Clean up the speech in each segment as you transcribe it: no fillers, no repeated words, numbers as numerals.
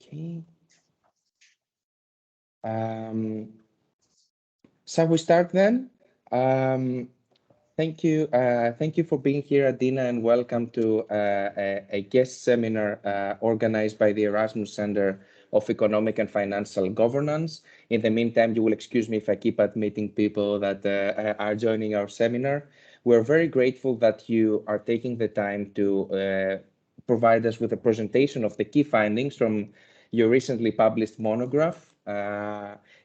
Okay. Shall we start then? Thank you for being here, Adina, and welcome to a guest seminar organized by the Erasmus Center of Economic and Financial Governance. In the meantime, you will excuse me if I keep admitting people that are joining our seminar. We're very grateful that you are taking the time to provide us with a presentation of the key findings from your recently published monograph.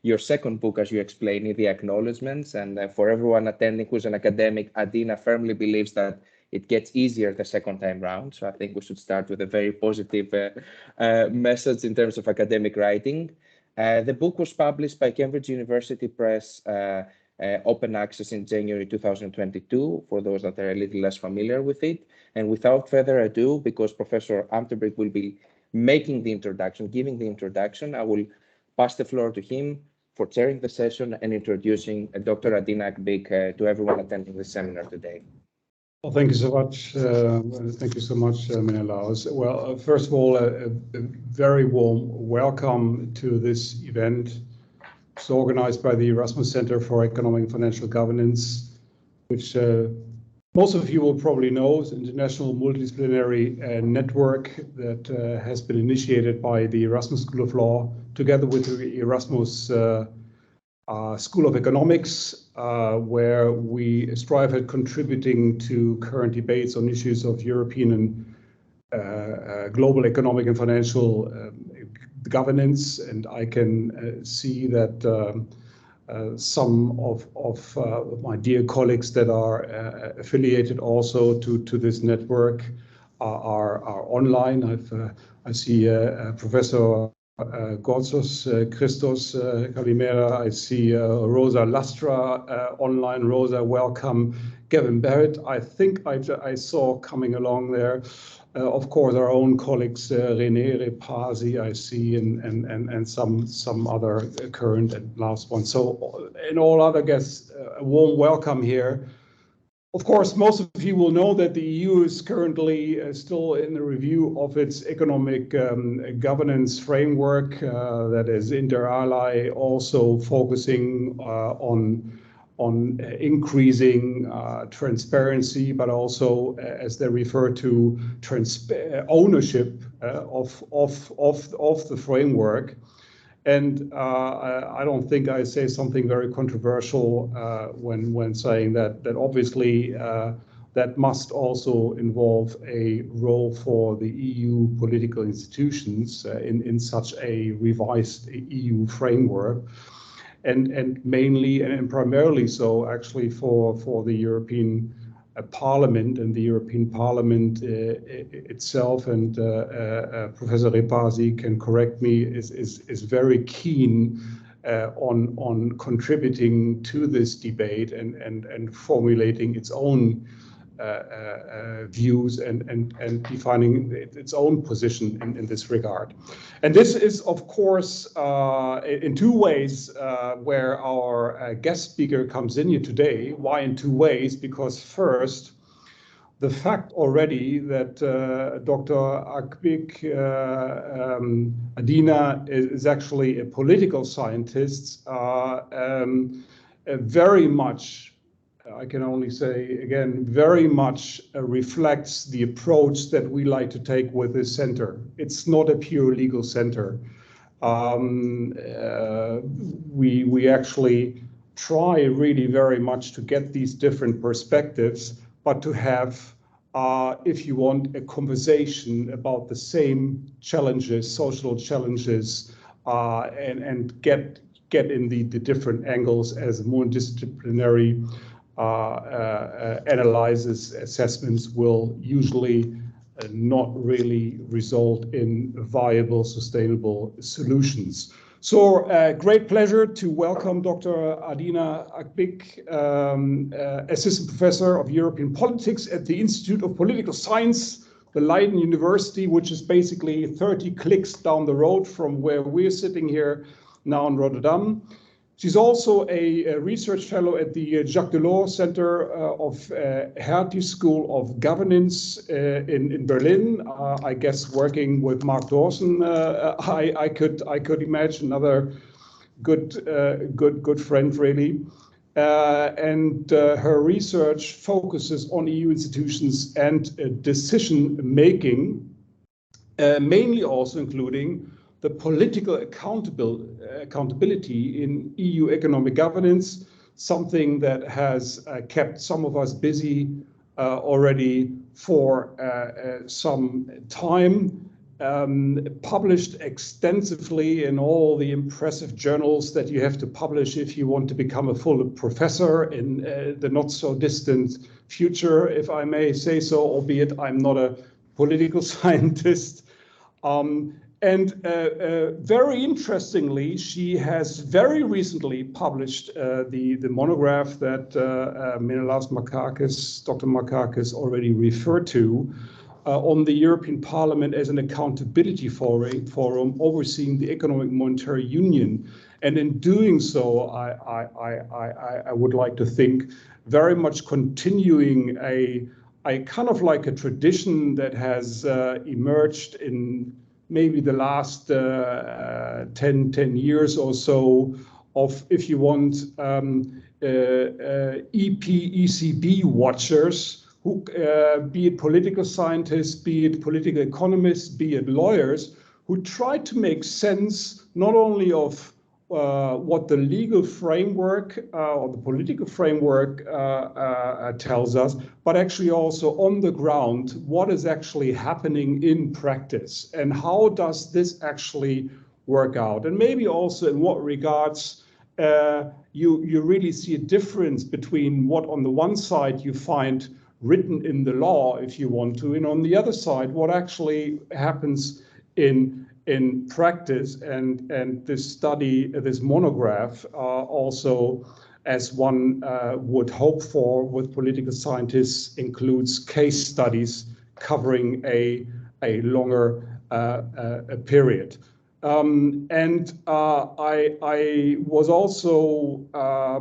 Your second book, as you explain in the acknowledgements, and for everyone attending who's an academic, Adina firmly believes that it gets easier the second time round. So I think we should start with a very positive message in terms of academic writing. The book was published by Cambridge University Press, open access in January 2022, for those that are a little less familiar with it. And without further ado, because Professor Amtenbrink will be making the introduction, giving the introduction, I will pass the floor to him for chairing the session and introducing Dr. Adina Akbik to everyone attending the seminar today. Well, thank you so much. Thank you so much, Menelaos. Well, first of all, a very warm welcome to this event. It's organized by the Erasmus Center for Economic and Financial Governance, which most of you will probably know is an international multidisciplinary network that has been initiated by the Erasmus School of Law together with the Erasmus School of Economics, where we strive at contributing to current debates on issues of European and global economic and financial governance. And I can see that some of my dear colleagues that are affiliated also to this network are online. I see Professor Gotsos Christos Kalimera. I see Rosa Lastra online. Rosa, welcome. Gavin Barrett, I think I saw coming along there. Of course, our own colleagues, René Repazi, I see, and some other current and last one. So, and all other guests, a warm welcome here. Of course, most of you will know that the EU is currently still in the review of its economic governance framework, that is inter alia, also focusing on increasing transparency, but also, as they refer to, ownership of the framework. And I don't think I say something very controversial when saying that obviously that must also involve a role for the EU political institutions in such a revised EU framework. And mainly and primarily so actually for the European Parliament, and the European Parliament itself, and Professor Repazi can correct me, is very keen on contributing to this debate and formulating its own views and defining its own position in this regard. And this is, of course, in two ways where our guest speaker comes in here today. Why in two ways? Because first, the fact already that Dr. Akbik, Adina, is actually a political scientist, very much, I can only say again, very much reflects the approach that we like to take with this center. It's not a pure legal center. We actually try really very much to get these different perspectives, but to have, if you want, a conversation about the same challenges, social challenges, and get in the different angles as more disciplinary analysis assessments will usually not really result in viable, sustainable solutions. So great pleasure to welcome Dr. Adina Akbik, Assistant Professor of European Politics at the Institute of Political Science, the Leiden University, which is basically 30 clicks down the road from where we're sitting here now in Rotterdam. She's also a research fellow at the Jacques Delors Center of Hertie School of Governance in Berlin. I guess working with Mark Dawson, I could imagine another good friend, really. And her research focuses on EU institutions and decision making, mainly also including the political accountability in EU economic governance, something that has kept some of us busy already for some time, published extensively in all the impressive journals that you have to publish if you want to become a full professor in the not so distant future, if I may say so, albeit I'm not a political scientist. And very interestingly, she has very recently published the monograph that Menelaos Markakis, Dr. Markakis already referred to, on the European Parliament as an accountability forum overseeing the economic monetary union. And in doing so, I would like to think very much continuing a kind of like a tradition that has emerged in maybe the last 10 years or so of, if you want, ECB watchers, who, be it political scientists, be it political economists, be it lawyers, who try to make sense not only of what the legal framework or the political framework tells us, but actually also on the ground, what is actually happening in practice and how does this actually work out? And maybe also in what regards you really see a difference between what on the one side you find written in the law, if you want to, and on the other side, what actually happens in practice, and this study, this monograph, also, as one would hope for with political scientists, includes case studies covering a longer period. And I was also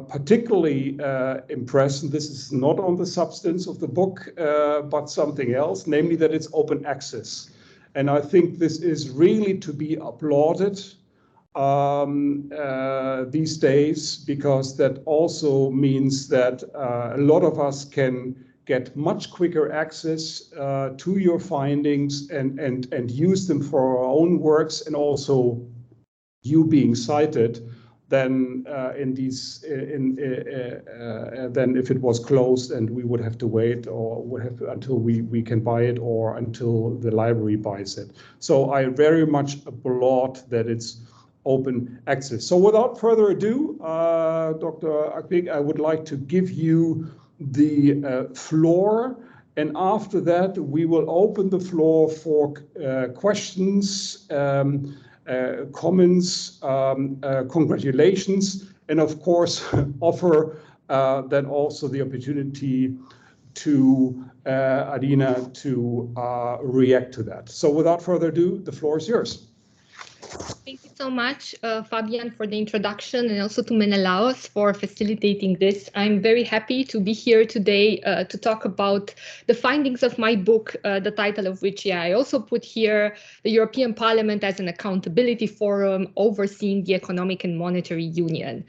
particularly impressed, and this is not on the substance of the book, but something else, namely that it's open access. And I think this is really to be applauded these days, because that also means that a lot of us can get much quicker access to your findings and use them for our own works, and also you being cited than than if it was closed and we would have to wait or would have to, until we can buy it or until the library buys it. So I very much applaud that it's open access. So without further ado, Dr. Akbik, I would like to give you the floor, and after that we will open the floor for questions, comments, congratulations, and of course offer then also the opportunity to Adina to react to that. So without further ado, the floor is yours. Thank you so much, Fabian, for the introduction, and also to Menelaos for facilitating this. I'm very happy to be here today to talk about the findings of my book, the title of which, I also put here, the European Parliament as an Accountability Forum Overseeing the Economic and Monetary Union.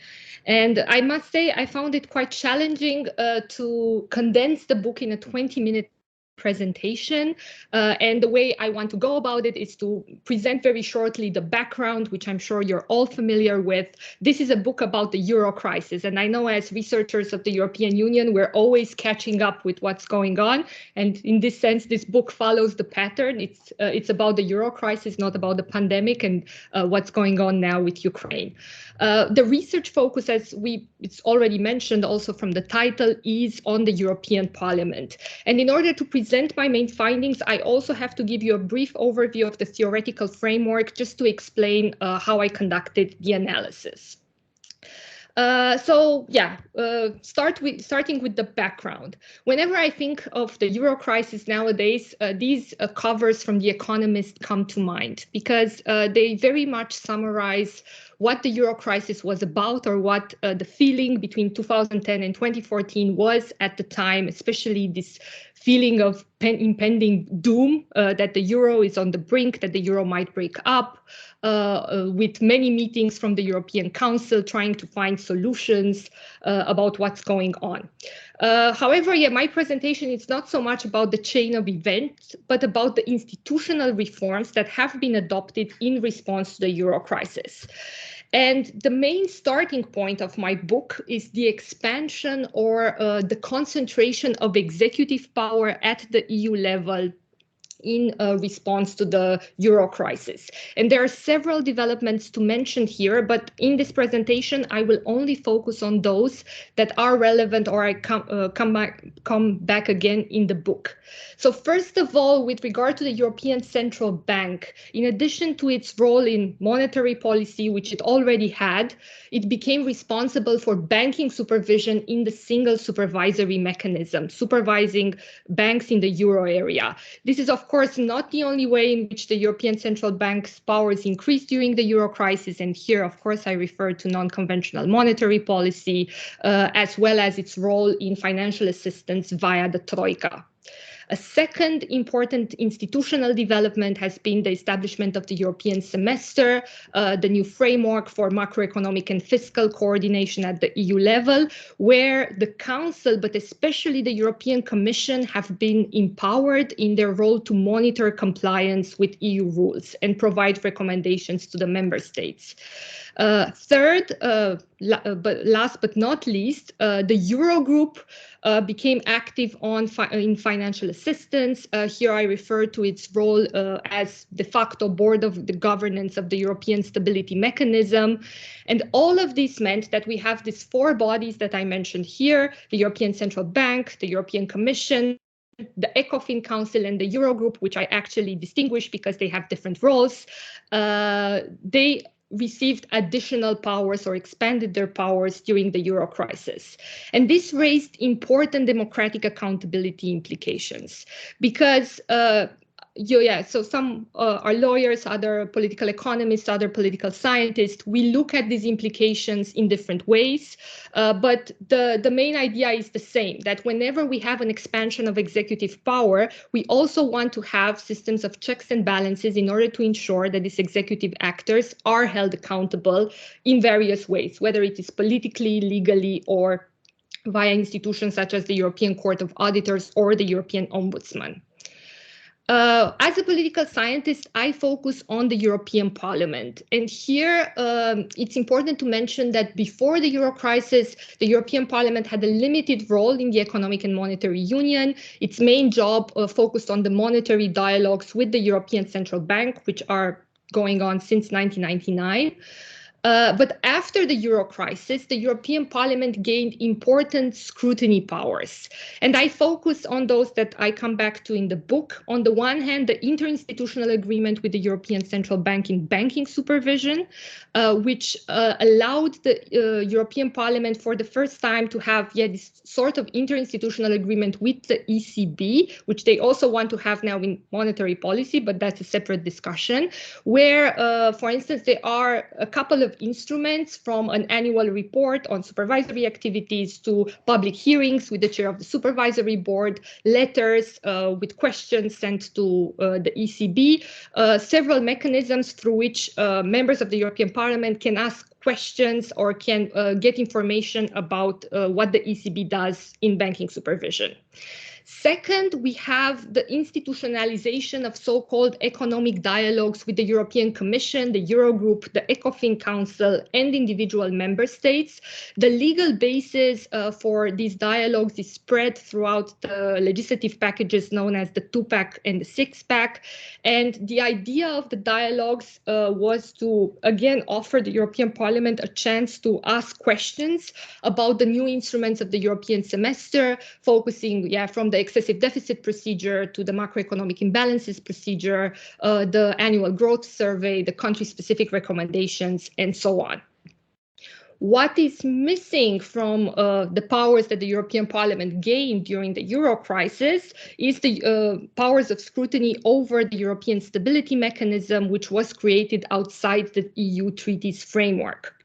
And I must say, I found it quite challenging to condense the book in a 20-minute presentation, and the way I want to go about it is to present very shortly the background, which I'm sure you're all familiar with. This is a book about the Euro crisis, and I know as researchers of the European Union, we're always catching up with what's going on, and in this sense, this book follows the pattern. It's about the Euro crisis, not about the pandemic and what's going on now with Ukraine. The research focus, as it's already mentioned also from the title, is on the European Parliament. And in order to present my main findings, I also have to give you a brief overview of the theoretical framework just to explain how I conducted the analysis. Starting with the background. Whenever I think of the euro crisis nowadays, these covers from The Economist come to mind because they very much summarize what the euro crisis was about, or what the feeling between 2010 and 2014 was at the time, especially this feeling of impending doom, that the euro is on the brink, that the euro might break up, with many meetings from the European Council trying to find solutions about what's going on. However, my presentation is not so much about the chain of events, but about the institutional reforms that have been adopted in response to the euro crisis. And the main starting point of my book is the expansion or the concentration of executive power at the EU level in response to the euro crisis. And there are several developments to mention here, but in this presentation, I will only focus on those that are relevant, or I come back again in the book. So first of all, with regard to the European Central Bank, in addition to its role in monetary policy, which it already had, it became responsible for banking supervision in the single supervisory mechanism, supervising banks in the euro area. This is, of course, not the only way in which the European Central Bank's powers increased during the euro crisis. And here, of course, I refer to non-conventional monetary policy, as well as its role in financial assistance via the Troika. A second important institutional development has been the establishment of the European semester, the new framework for macroeconomic and fiscal coordination at the EU level, where the Council, but especially the European Commission, have been empowered in their role to monitor compliance with EU rules and provide recommendations to the member states. Third, but last but not least, the Eurogroup became active in financial assistance. Here I refer to its role as de facto board of the governance of the European Stability Mechanism. And all of this meant that we have these four bodies that I mentioned here: the European Central Bank, the European Commission, the ECOFIN Council, and the Eurogroup, which I actually distinguish because they have different roles. They received additional powers or expanded their powers during the euro crisis. And this raised important democratic accountability implications because so some are lawyers, other political economists, other political scientists. We look at these implications in different ways, but the main idea is the same, that whenever we have an expansion of executive power, we also want to have systems of checks and balances in order to ensure that these executive actors are held accountable in various ways, whether it is politically, legally, or via institutions such as the European Court of Auditors or the European Ombudsman. As a political scientist, I focus on the European Parliament. And here, it's important to mention that before the euro crisis, the European Parliament had a limited role in the Economic and Monetary Union. Its main job focused on the monetary dialogues with the European Central Bank, which are going on since 1999. But after the euro crisis, the European Parliament gained important scrutiny powers. And I focus on those that I come back to in the book. On the one hand, the interinstitutional agreement with the European Central Bank in banking supervision, which allowed the European Parliament for the first time to have this sort of interinstitutional agreement with the ECB, which they also want to have now in monetary policy, but that's a separate discussion, where, for instance, there are a couple of instruments, from an annual report on supervisory activities to public hearings with the chair of the supervisory board, letters with questions sent to the ECB, several mechanisms through which members of the European Parliament can ask questions or can get information about what the ECB does in banking supervision. Second, we have the institutionalization of so-called economic dialogues with the European Commission, the Eurogroup, the ECOFIN Council, and individual member states. The legal basis for these dialogues is spread throughout the legislative packages known as the 2-pack and the 6-pack. And the idea of the dialogues was to, again, offer the European Parliament a chance to ask questions about the new instruments of the European semester, focusing from the excessive deficit procedure to the macroeconomic imbalances procedure, the annual growth survey, the country-specific recommendations, and so on. What is missing from the powers that the European Parliament gained during the Euro crisis is the powers of scrutiny over the European Stability Mechanism, which was created outside the EU treaties framework.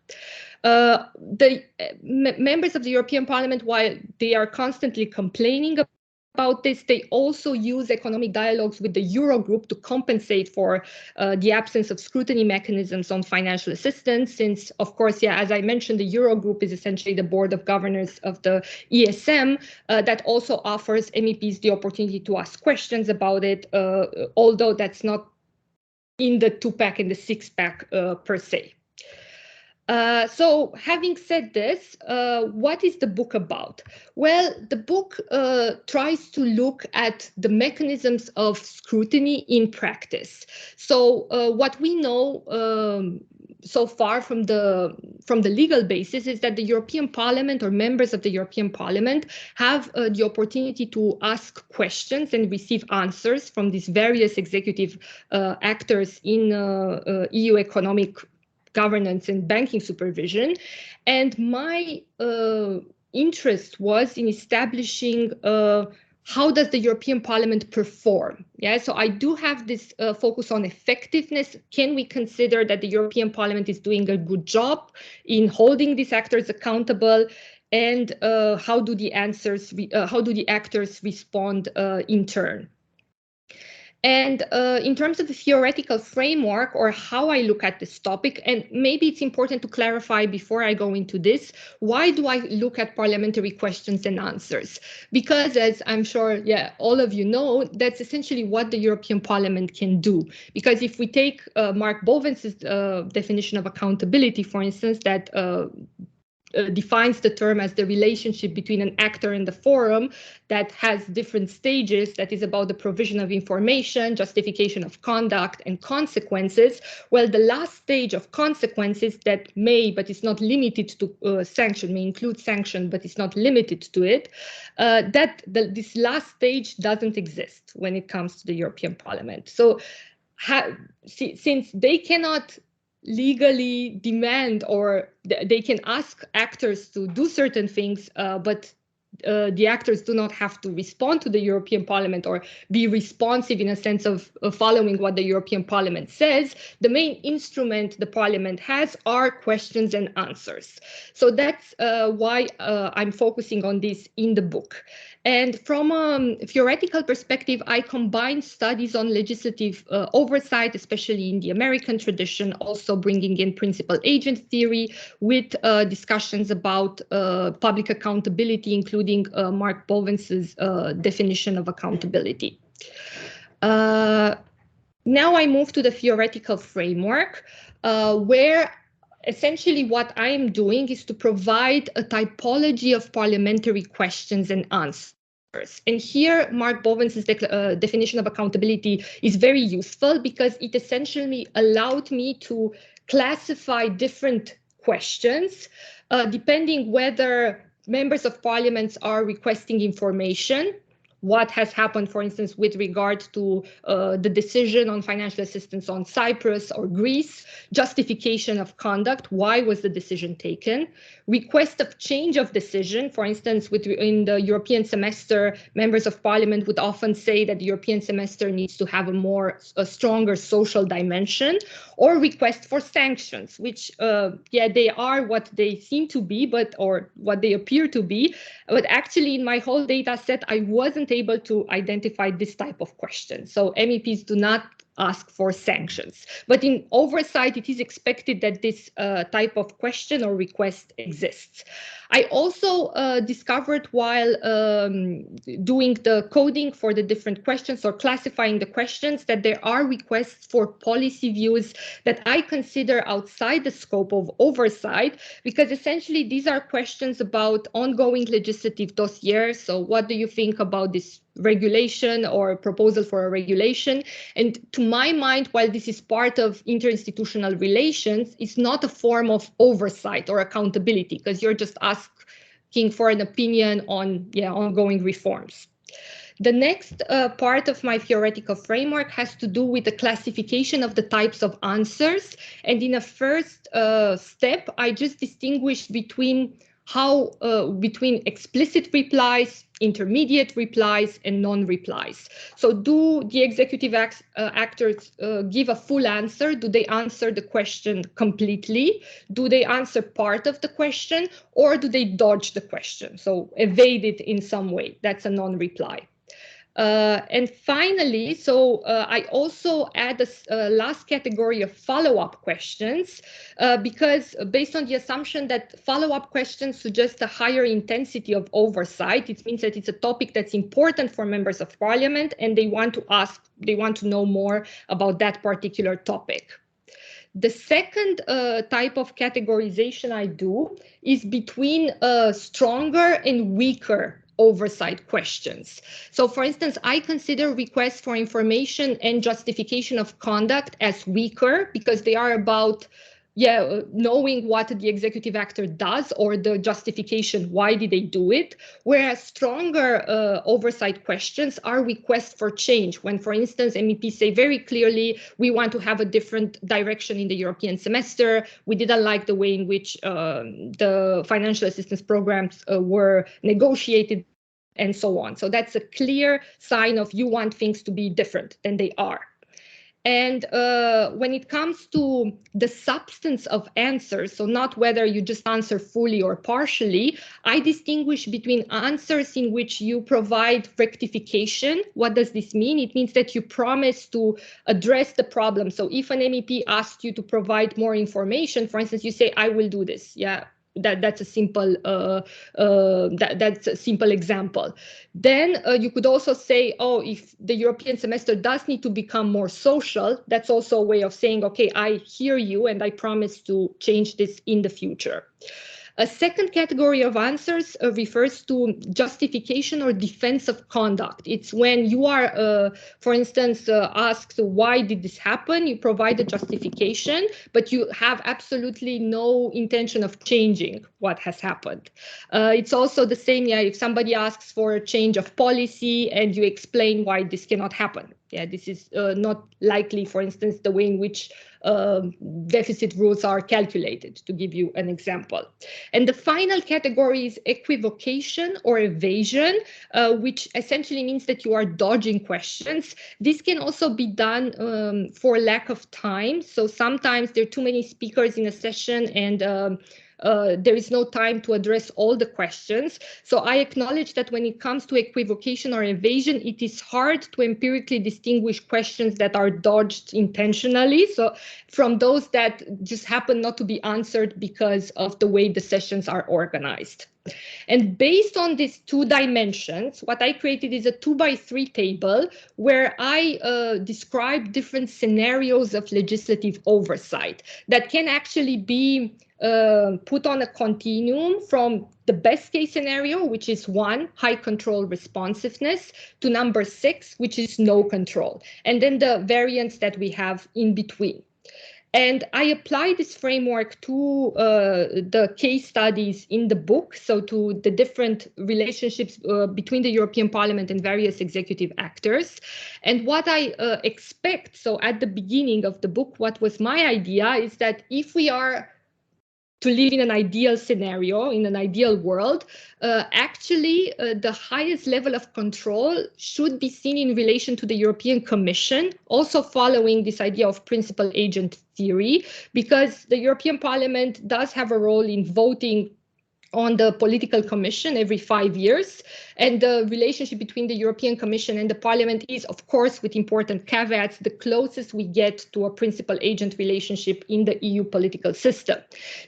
The members of the European Parliament, while they are constantly complaining about this, they also use economic dialogues with the Eurogroup to compensate for the absence of scrutiny mechanisms on financial assistance, since, of course, as I mentioned, the Eurogroup is essentially the board of governors of the ESM that also offers MEPs the opportunity to ask questions about it, although that's not in the two-pack and the six-pack per se. So having said this, what is the book about? Well, the book tries to look at the mechanisms of scrutiny in practice. So what we know so far from the legal basis is that the European Parliament or members of the European Parliament have the opportunity to ask questions and receive answers from these various executive actors in EU economic governance and banking supervision. And my interest was in establishing how does the European Parliament perform? Yeah, so I do have this focus on effectiveness. Can we consider that the European Parliament is doing a good job in holding these actors accountable? And how do the actors respond in turn? And in terms of the theoretical framework or how I look at this topic, and maybe it's important to clarify before I go into this, why do I look at parliamentary questions and answers? Because as I'm sure, all of you know, that's essentially what the European Parliament can do. Because if we take Mark Bovens's definition of accountability, for instance, that defines the term as the relationship between an actor and the forum that has different stages, that is about the provision of information, justification of conduct, and consequences. Well, the last stage of consequences that may, but it's not limited to sanction, may include sanction, but it's not limited to it, this last stage doesn't exist when it comes to the European Parliament. So since they cannot legally demand or they can ask actors to do certain things, but the actors do not have to respond to the European Parliament or be responsive in a sense of following what the European Parliament says. The main instrument the Parliament has are questions and answers. So that's why I'm focusing on this in the book. And from a theoretical perspective, I combine studies on legislative oversight, especially in the American tradition, also bringing in principal agent theory with discussions about public accountability, including Mark Bovens's definition of accountability. Now I move to the theoretical framework, where essentially what I am doing is to provide a typology of parliamentary questions and answers. And here, Mark Bovens's definition of accountability is very useful because it essentially allowed me to classify different questions depending whether members of parliaments are requesting information, what has happened, for instance, with regard to the decision on financial assistance on Cyprus or Greece, justification of conduct, why was the decision taken, request of change of decision, for instance, in the European semester, members of parliament would often say that the European semester needs to have a stronger social dimension, or request for sanctions, which, they are what they seem to be, or what they appear to be, but actually in my whole data set, I wasn't able to identify this type of question. So MEPs do not ask for sanctions. But in oversight, it is expected that this type of question or request exists. I also discovered while doing the coding for the different questions or classifying the questions that there are requests for policy views that I consider outside the scope of oversight, because essentially these are questions about ongoing legislative dossiers. So what do you think about this regulation or proposal for a regulation? And to my mind, while this is part of interinstitutional relations, it's not a form of oversight or accountability, because you're just asking for an opinion on ongoing reforms. The next part of my theoretical framework has to do with the classification of the types of answers. And in a first step, I just distinguish between between explicit replies, intermediate replies, and non-replies. So do the executive actors give a full answer? Do they answer the question completely? Do they answer part of the question? Or do they dodge the question? So evade it in some way. That's a non-reply. And finally, so I also add a last category of follow-up questions, because based on the assumption that follow-up questions suggest a higher intensity of oversight, it means that it's a topic that's important for members of parliament and they want to know more about that particular topic. The second type of categorization I do is between stronger and weaker oversight questions. So for instance, I consider requests for information and justification of conduct as weaker because they are about knowing what the executive actor does or the justification, why did they do it? Whereas stronger oversight questions are requests for change. When, for instance, MEPs say very clearly, we want to have a different direction in the European semester. We didn't like the way in which the financial assistance programs were negotiated and so on. So that's a clear sign of you want things to be different than they are. And when it comes to the substance of answers, so not whether you just answer fully or partially, I distinguish between answers in which you provide rectification. What does this mean? It means that you promise to address the problem. So if an MEP asks you to provide more information, for instance, you say, I will do this. Yeah. That's a simple example. Then you could also say, oh, if the European semester does need to become more social, that's also a way of saying, okay, I hear you and I promise to change this in the future. A second category of answers refers to justification or defense of conduct. It's when you are, for instance, asked why did this happen, you provide a justification, but you have absolutely no intention of changing what has happened. It's also the same, if somebody asks for a change of policy and you explain why this cannot happen. This is not likely, for instance, the way in which deficit rules are calculated, to give you an example. And the final category is equivocation or evasion, which essentially means that you are dodging questions. This can also be done for lack of time. So sometimes there are too many speakers in a session and there is no time to address all the questions. So I acknowledge that when it comes to equivocation or evasion, it is hard to empirically distinguish questions that are dodged intentionally, so from those that just happen not to be answered because of the way the sessions are organized. And based on these two dimensions, what I created is a 2x3 table where I describe different scenarios of legislative oversight that can actually be put on a continuum from the best case scenario, which is 1, high control responsiveness, to number 6, which is no control, and then the variants that we have in between. And I apply this framework to the case studies in the book, so to the different relationships between the European Parliament and various executive actors. And what I expect, so at the beginning of the book, what was my idea is that if we are to live in an ideal scenario, in an ideal world, actually the highest level of control should be seen in relation to the European Commission, also following this idea of principal agent theory, because the European Parliament does have a role in voting on the political commission every 5 years. And the relationship between the European Commission and the Parliament is, of course, with important caveats, the closest we get to a principal agent relationship in the EU political system.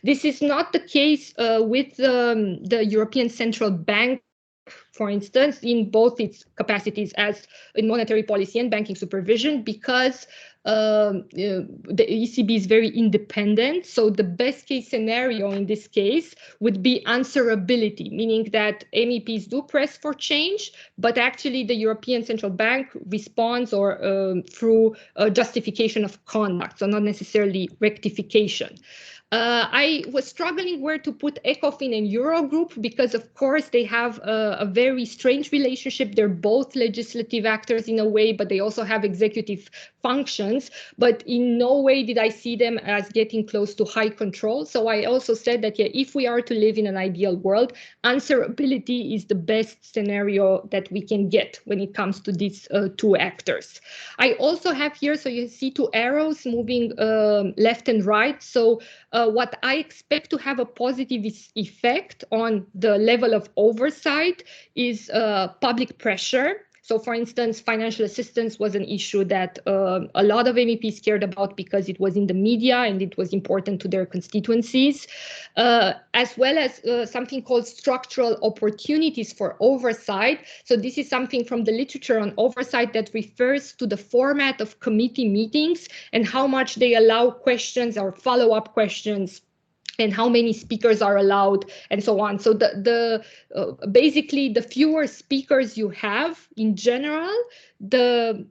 This is not the case with the European Central Bank, for instance, in both its capacities as in monetary policy and banking supervision, because the ECB is very independent. So the best case scenario in this case would be answerability, meaning that MEPs do press for change, but actually the European Central Bank responds or through justification of conduct, so not necessarily rectification. I was struggling where to put ECOFIN and Eurogroup because, of course, they have a very strange relationship. They're both legislative actors in a way, but they also have executive functions. But in no way did I see them as getting close to high control. So I also said that, yeah, if we are to live in an ideal world, answerability is the best scenario that we can get when it comes to these two actors. I also have here, so you see two arrows moving left and right. So what I expect to have a positive effect on the level of oversight is public pressure. So, for instance, financial assistance was an issue that a lot of MEPs cared about because it was in the media and it was important to their constituencies, as well as something called structural opportunities for oversight. So this is something from the literature on oversight that refers to the format of committee meetings and how much they allow questions or follow-up questions, and how many speakers are allowed, and so on. So basically, the fewer speakers you have in general, the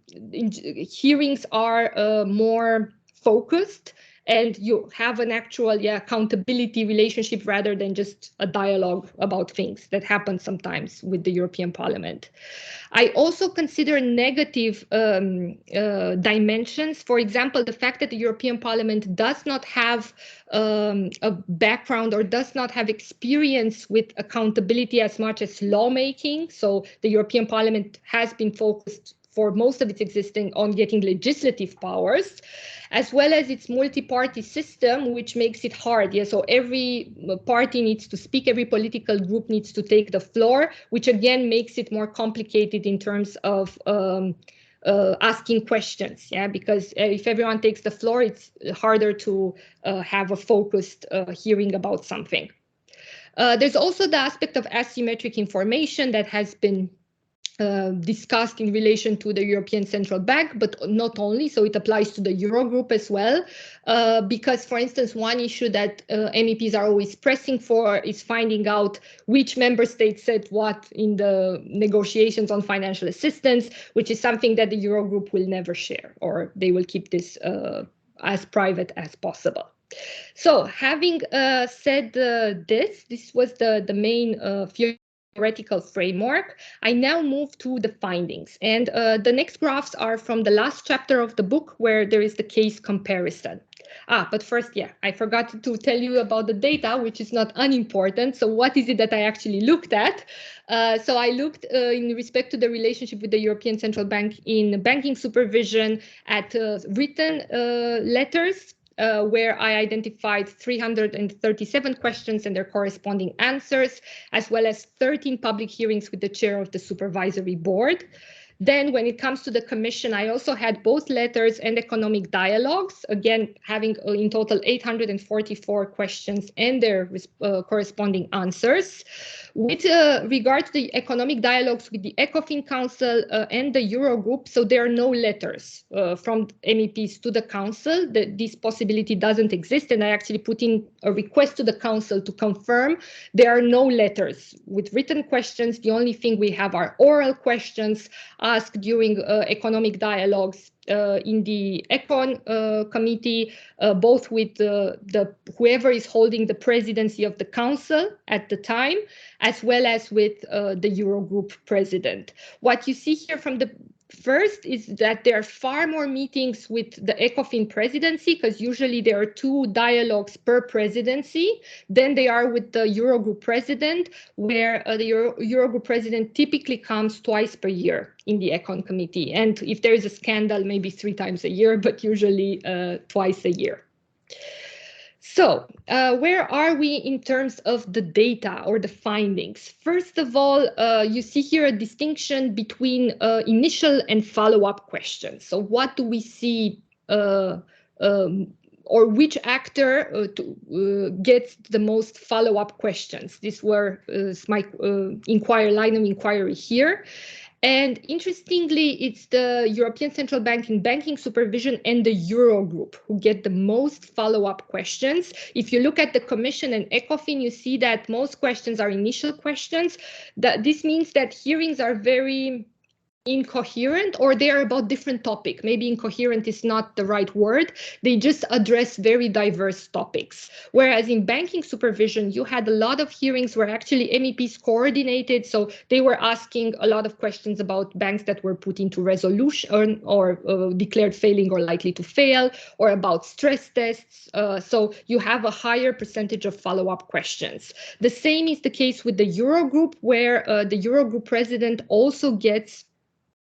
hearings are more focused, and you have an actual accountability relationship rather than just a dialogue about things that happen sometimes with the European Parliament. I also consider negative dimensions. For example, the fact that the European Parliament does not have a background or does not have experience with accountability as much as lawmaking. So the European Parliament has been focused for most of its existing on getting legislative powers, as well as its multi-party system, which makes it hard. Yeah, so every party needs to speak, every political group needs to take the floor, which again makes it more complicated in terms of asking questions. Yeah, because if everyone takes the floor, it's harder to have a focused hearing about something. There's also the aspect of asymmetric information that has been discussed in relation to the European Central Bank, but not only, so it applies to the Eurogroup as well, because, for instance, one issue that MEPs are always pressing for is finding out which member state said what in the negotiations on financial assistance, which is something that the Eurogroup will never share, or they will keep this as private as possible. So having said this was the main theoretical framework. I now move to the findings, and the next graphs are from the last chapter of the book where there is the case comparison. But first, I forgot to tell you about the data, which is not unimportant. So what is it that I actually looked at? So I looked in respect to the relationship with the European Central Bank in banking supervision at written letters, where I identified 337 questions and their corresponding answers, as well as 13 public hearings with the chair of the supervisory board. Then when it comes to the Commission, I also had both letters and economic dialogues, again, having in total 844 questions and their corresponding answers. With regard to the economic dialogues with the ECOFIN Council and the Eurogroup, so there are no letters from MEPs to the Council. This possibility doesn't exist, and I actually put in a request to the Council to confirm there are no letters with written questions. The only thing we have are oral questions asked during economic dialogues in the Econ committee, both with whoever is holding the presidency of the Council at the time, as well as with the Eurogroup president. What you see here from the first is that there are far more meetings with the ECOFIN presidency, because usually there are 2 dialogues per presidency, than they are with the Eurogroup president, where the Eurogroup president typically comes twice per year in the Econ committee. And if there is a scandal, maybe 3 times a year, but usually twice a year. So where are we in terms of the data or the findings? First of all, you see here a distinction between initial and follow-up questions. So what do we see or which actor gets the most follow-up questions? These were my line of inquiry here. And interestingly, it's the European Central Bank in banking supervision and the Eurogroup who get the most follow-up questions. If you look at the Commission and ECOFIN, you see that most questions are initial questions. This means that hearings are very incoherent, or they are about different topic. Maybe incoherent is not the right word. They just address very diverse topics. Whereas in banking supervision, you had a lot of hearings where actually MEPs coordinated. So they were asking a lot of questions about banks that were put into resolution or declared failing or likely to fail, or about stress tests. So you have a higher percentage of follow-up questions. The same is the case with the Eurogroup, where the Eurogroup president also gets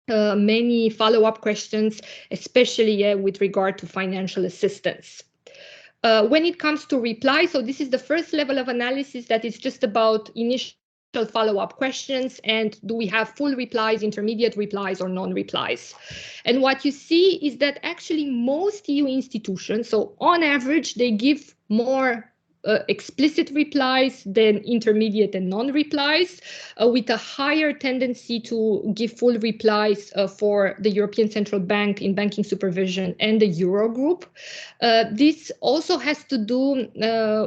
many follow-up questions, especially with regard to financial assistance. When it comes to reply, so this is the first level of analysis that is just about initial follow-up questions, and do we have full replies, intermediate replies, or non-replies? And what you see is that actually most EU institutions, so on average, they give more explicit replies than intermediate and non-replies, with a higher tendency to give full replies for the European Central Bank in banking supervision and the Eurogroup. This also has to do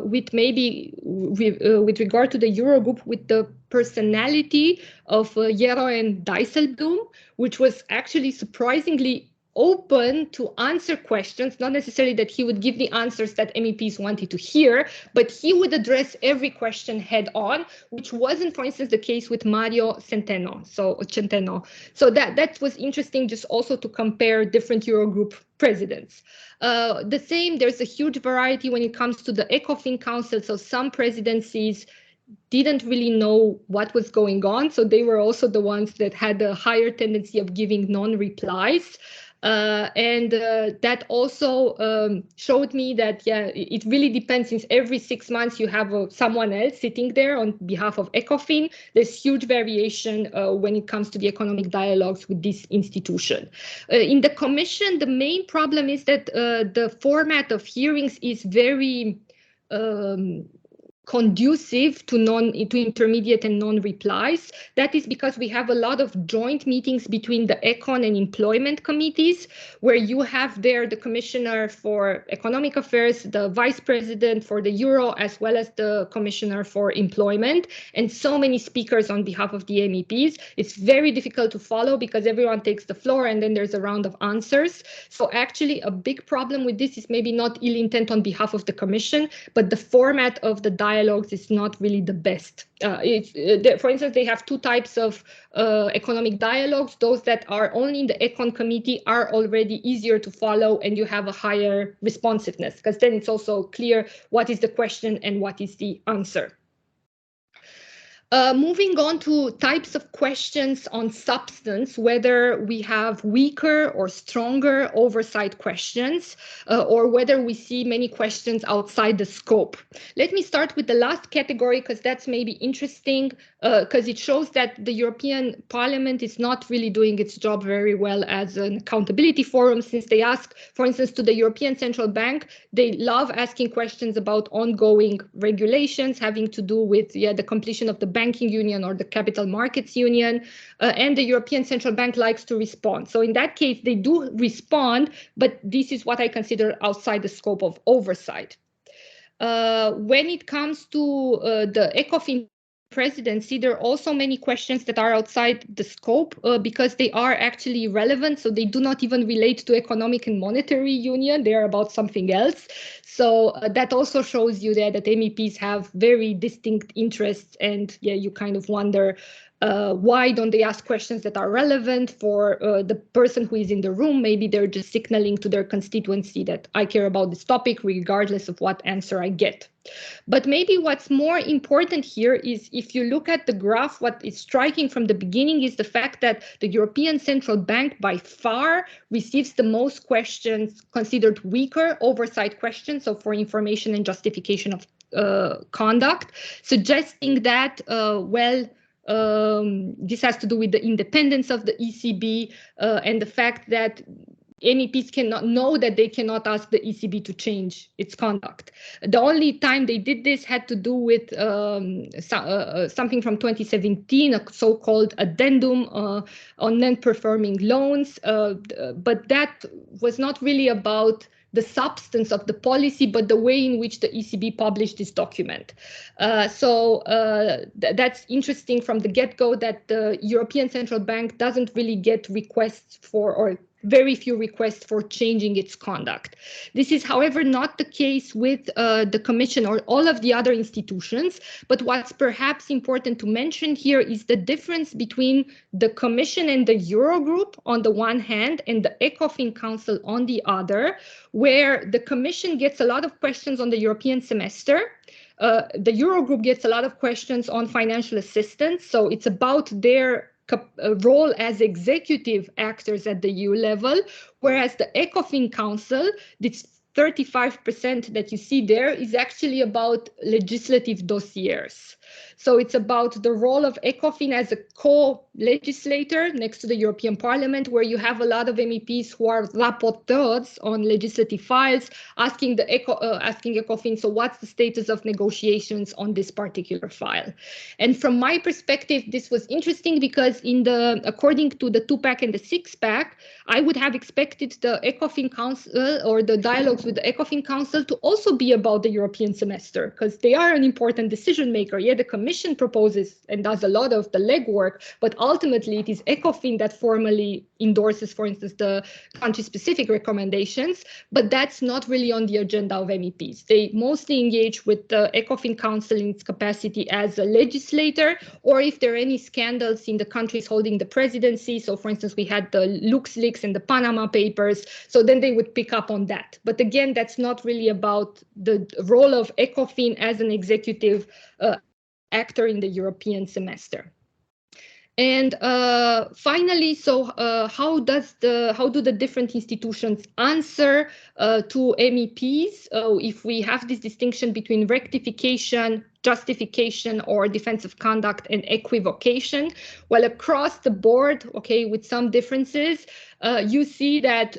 with maybe with regard to the Eurogroup, with the personality of Jero and Dijsselbloem, which was actually surprisingly open to answer questions, not necessarily that he would give the answers that MEPs wanted to hear, but he would address every question head on, which wasn't, for instance, the case with Mario Centeno. So that was interesting, just also to compare different Eurogroup presidents. The same, there's a huge variety when it comes to the ECOFIN Council. So some presidencies didn't really know what was going on. So they were also the ones that had a higher tendency of giving non-replies. That also showed me that, yeah, it really depends, since every 6 months you have someone else sitting there on behalf of ECOFIN. There's huge variation when it comes to the economic dialogues with this institution. In the Commission, the main problem is that the format of hearings is very conducive to intermediate and non-replies. That is because we have a lot of joint meetings between the Econ and employment committees, where you have there the commissioner for economic affairs, the vice president for the Euro, as well as the commissioner for employment, and so many speakers on behalf of the MEPs. It's very difficult to follow because everyone takes the floor and then there's a round of answers. So actually a big problem with this is maybe not ill intent on behalf of the Commission, but the format of the dialogues is not really the best. For instance, they have two types of economic dialogues. Those that are only in the Econ committee are already easier to follow, and you have a higher responsiveness, because then it's also clear what is the question and what is the answer. Moving on to types of questions on substance, whether we have weaker or stronger oversight questions, or whether we see many questions outside the scope. Let me start with the last category, because that's maybe interesting, because it shows that the European Parliament is not really doing its job very well as an accountability forum, since they ask, for instance, to the European Central Bank, they love asking questions about ongoing regulations having to do with the completion of the banking union or the capital markets union, and the European Central Bank likes to respond. So in that case, they do respond, but this is what I consider outside the scope of oversight. When it comes to the ECOFIN presidency, there are also many questions that are outside the scope because they are actually relevant. So they do not even relate to economic and monetary union. They are about something else. So that also shows you there that MEPs have very distinct interests, and you kind of wonder why don't they ask questions that are relevant for the person who is in the room? Maybe they're just signaling to their constituency that I care about this topic regardless of what answer I get. But maybe what's more important here is, if you look at the graph, what is striking from the beginning is the fact that the European Central Bank by far receives the most questions considered weaker oversight questions, so for information and justification of conduct, suggesting that, this has to do with the independence of the ECB and the fact that MEPs cannot know that they cannot ask the ECB to change its conduct. The only time they did this had to do with something from 2017, a so-called addendum on non-performing loans, but that was not really about the substance of the policy, but the way in which the ECB published this document. That's interesting from the get-go, that the European Central Bank doesn't really get requests for, or very few requests for, changing its conduct. This is, however, not the case with the Commission or all of the other institutions. But what's perhaps important to mention here is the difference between the Commission and the Eurogroup on the one hand, and the ECOFIN Council on the other, where the Commission gets a lot of questions on the European semester. The Eurogroup gets a lot of questions on financial assistance. So it's about their role as executive actors at the EU level, whereas the ECOFIN Council, this 35% that you see there, is actually about legislative dossiers. So it's about the role of ECOFIN as a co-legislator next to the European Parliament, where you have a lot of MEPs who are rapporteurs on legislative files, asking ECOFIN, so what's the status of negotiations on this particular file? And from my perspective, this was interesting because according to the 2-pack and the 6-pack, I would have expected the ECOFIN Council or the dialogues with the ECOFIN Council to also be about the European semester, because they are an important decision maker. Yeah, the Commission proposes and does a lot of the legwork, but ultimately it is ECOFIN that formally endorses, for instance, the country-specific recommendations, but that's not really on the agenda of MEPs. They mostly engage with the ECOFIN Council in its capacity as a legislator, or if there are any scandals in the countries holding the presidency. So, for instance, we had the LuxLeaks and the Panama Papers, so then they would pick up on that. But again, that's not really about the role of ECOFIN as an executive actor in the European semester. And finally, so how do the different institutions answer to MEPs if we have this distinction between rectification, justification, or defense of conduct, and equivocation? Well, across the board, okay, with some differences, you see that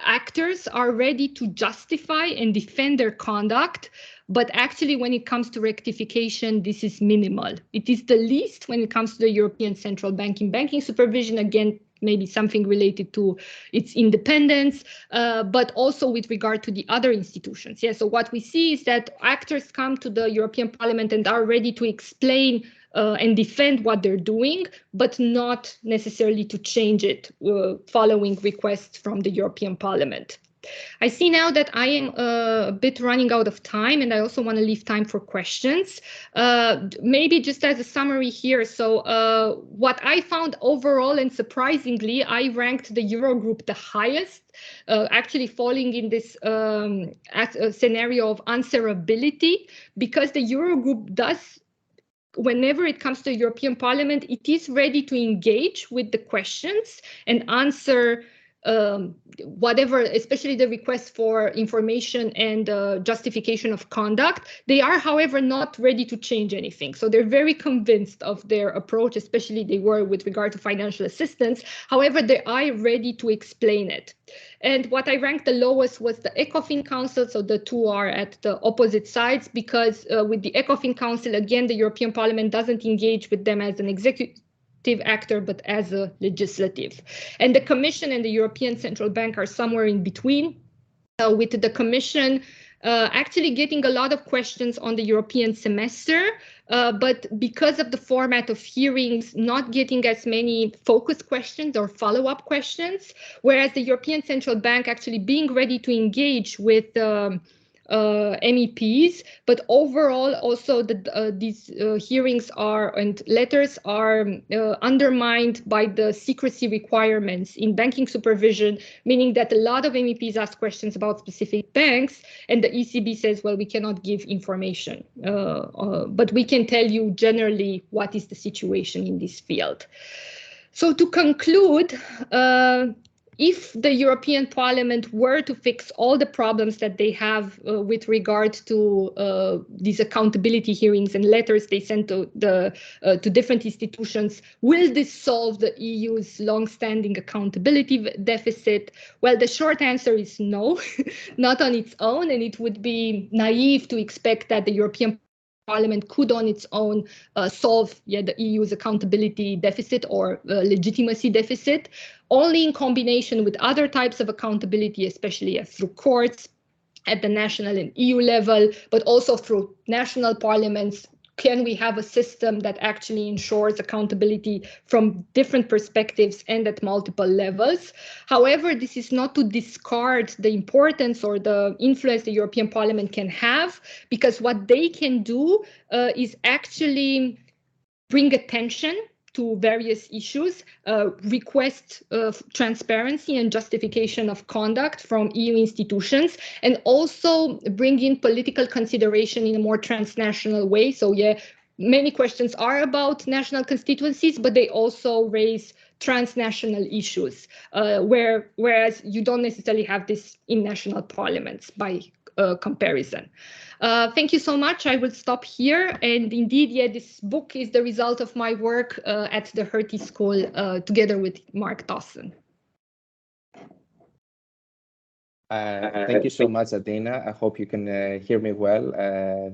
actors are ready to justify and defend their conduct, but actually when it comes to rectification, this is minimal. It is the least when it comes to the European Central Bank. In banking supervision, again, maybe something related to its independence, but also with regard to the other institutions. Yeah, so what we see is that actors come to the European Parliament and are ready to explain and defend what they're doing, but not necessarily to change it following requests from the European Parliament. I see now that I am a bit running out of time, and I also want to leave time for questions. Maybe just as a summary here. So what I found overall, and surprisingly, I ranked the Eurogroup the highest, actually falling in this scenario of answerability, because the Eurogroup does, whenever it comes to the European Parliament, it is ready to engage with the questions and answer whatever, especially the request for information and justification of conduct. They are, however, not ready to change anything. So they're very convinced of their approach, especially they were with regard to financial assistance. However, they are ready to explain it. And what I ranked the lowest was the ECOFIN Council. So the two are at the opposite sides, because with the ECOFIN Council, again, the European Parliament doesn't engage with them as an executive actor, but as a legislative. And the Commission and the European Central Bank are somewhere in between, with the Commission actually getting a lot of questions on the European semester, but because of the format of hearings, not getting as many focus questions or follow-up questions, whereas the European Central Bank actually being ready to engage with MEPs, but overall also these hearings and letters are undermined by the secrecy requirements in banking supervision, meaning that a lot of MEPs ask questions about specific banks, and the ECB says, well, we cannot give information, but we can tell you generally what is the situation in this field. So to conclude, if the European Parliament were to fix all the problems that they have with regard to these accountability hearings and letters they send to different institutions, will this solve the EU's long-standing accountability deficit? Well, the short answer is no, not on its own, and it would be naive to expect that the European Parliament could on its own solve the EU's accountability deficit or legitimacy deficit. Only in combination with other types of accountability, especially through courts at the national and EU level, but also through national parliaments, can we have a system that actually ensures accountability from different perspectives and at multiple levels. However, this is not to discard the importance or the influence the European Parliament can have, because what they can do is actually bring attention to various issues, request transparency and justification of conduct from EU institutions, and also bring in political consideration in a more transnational way. So many questions are about national constituencies, but they also raise transnational issues, whereas you don't necessarily have this in national parliaments by comparison. Thank you so much. I will stop here. And indeed, this book is the result of my work at the Hertie School together with Mark Dawson. Thank you so much, Adina. I hope you can hear me well.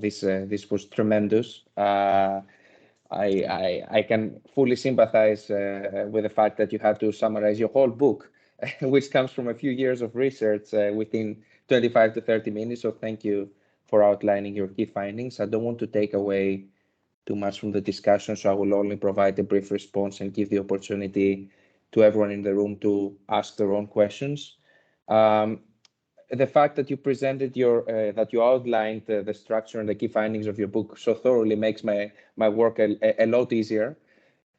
This was tremendous. I can fully sympathize with the fact that you had to summarize your whole book, which comes from a few years of research within 25 to 30 minutes. So thank you for outlining your key findings. I don't want to take away too much from the discussion, so I will only provide a brief response and give the opportunity to everyone in the room to ask their own questions. The fact that you presented that you outlined the structure and the key findings of your book so thoroughly makes my work a lot easier.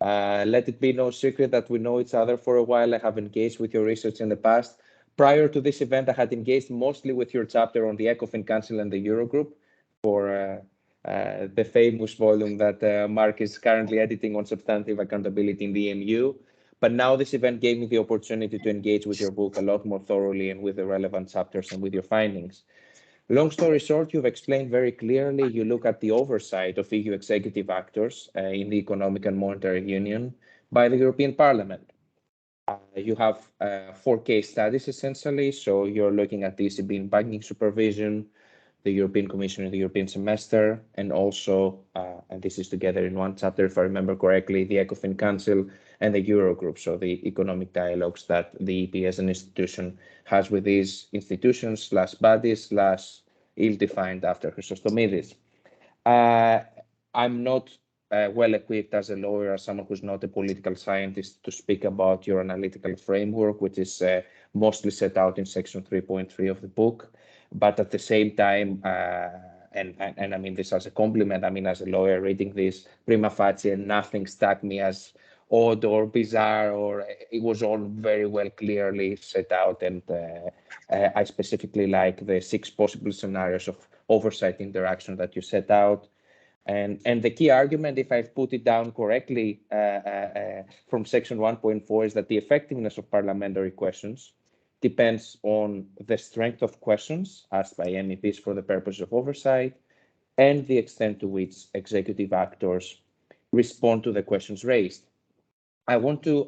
Let it be no secret that we know each other for a while. I have engaged with your research in the past. Prior to this event, I had engaged mostly with your chapter on the ECOFIN Council and the Eurogroup for the famous volume that Mark is currently editing on substantive accountability in the EMU. But now this event gave me the opportunity to engage with your book a lot more thoroughly and with the relevant chapters and with your findings. Long story short, you've explained very clearly, you look at the oversight of EU executive actors in the Economic and Monetary Union by the European Parliament. You have 4 case studies, essentially. So you're looking at the ECB in banking supervision, the European Commission in the European semester, and also, and this is together in one chapter, if I remember correctly, the ECOFIN Council and the Eurogroup, so the economic dialogues that the EP as an institution has with these institutions / bodies / ill-defined after Chrysostomidis. I'm not well equipped as a lawyer, as someone who's not a political scientist, to speak about your analytical framework, which is mostly set out in section 3.3 of the book. But at the same time, and I mean this as a compliment, I mean as a lawyer reading this, prima facie, nothing struck me as odd or bizarre, or it was all very well clearly set out. And I specifically like the 6 possible scenarios of oversight interaction that you set out. And the key argument, if I've put it down correctly from section 1.4, is that the effectiveness of parliamentary questions depends on the strength of questions asked by MEPs for the purpose of oversight and the extent to which executive actors respond to the questions raised. I want to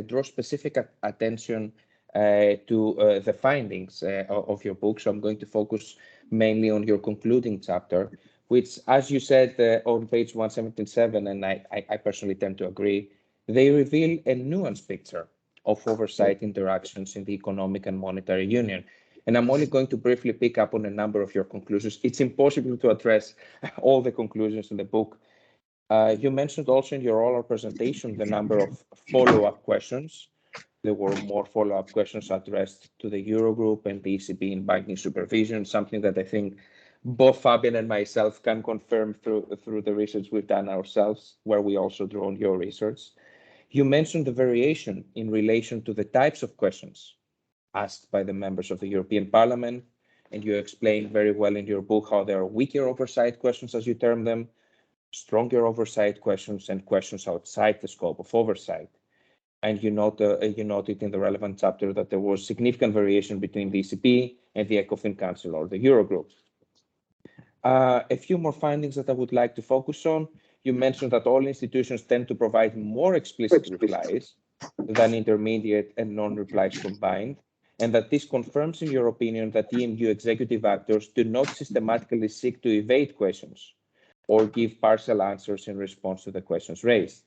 draw specific attention to the findings of your book. So I'm going to focus mainly on your concluding chapter, which, as you said on page 177, and I personally tend to agree, they reveal a nuanced picture of oversight interactions in the Economic and Monetary Union. And I'm only going to briefly pick up on a number of your conclusions. It's impossible to address all the conclusions in the book. You mentioned also in your oral presentation the number of follow-up questions. There were more follow-up questions addressed to the Eurogroup and the ECB in banking supervision, something that I think both Fabian and myself can confirm through the research we've done ourselves, where we also draw on your research. You mentioned the variation in relation to the types of questions asked by the members of the European Parliament, and you explained very well in your book how there are weaker oversight questions, as you term them, stronger oversight questions, and questions outside the scope of oversight. And you noted in the relevant chapter that there was significant variation between the ECB and the ECOFIN Council or the Eurogroup. A few more findings that I would like to focus on. You mentioned that all institutions tend to provide more explicit replies than intermediate and non-replies combined, and that this confirms, in your opinion, that EMU executive actors do not systematically seek to evade questions or give partial answers in response to the questions raised.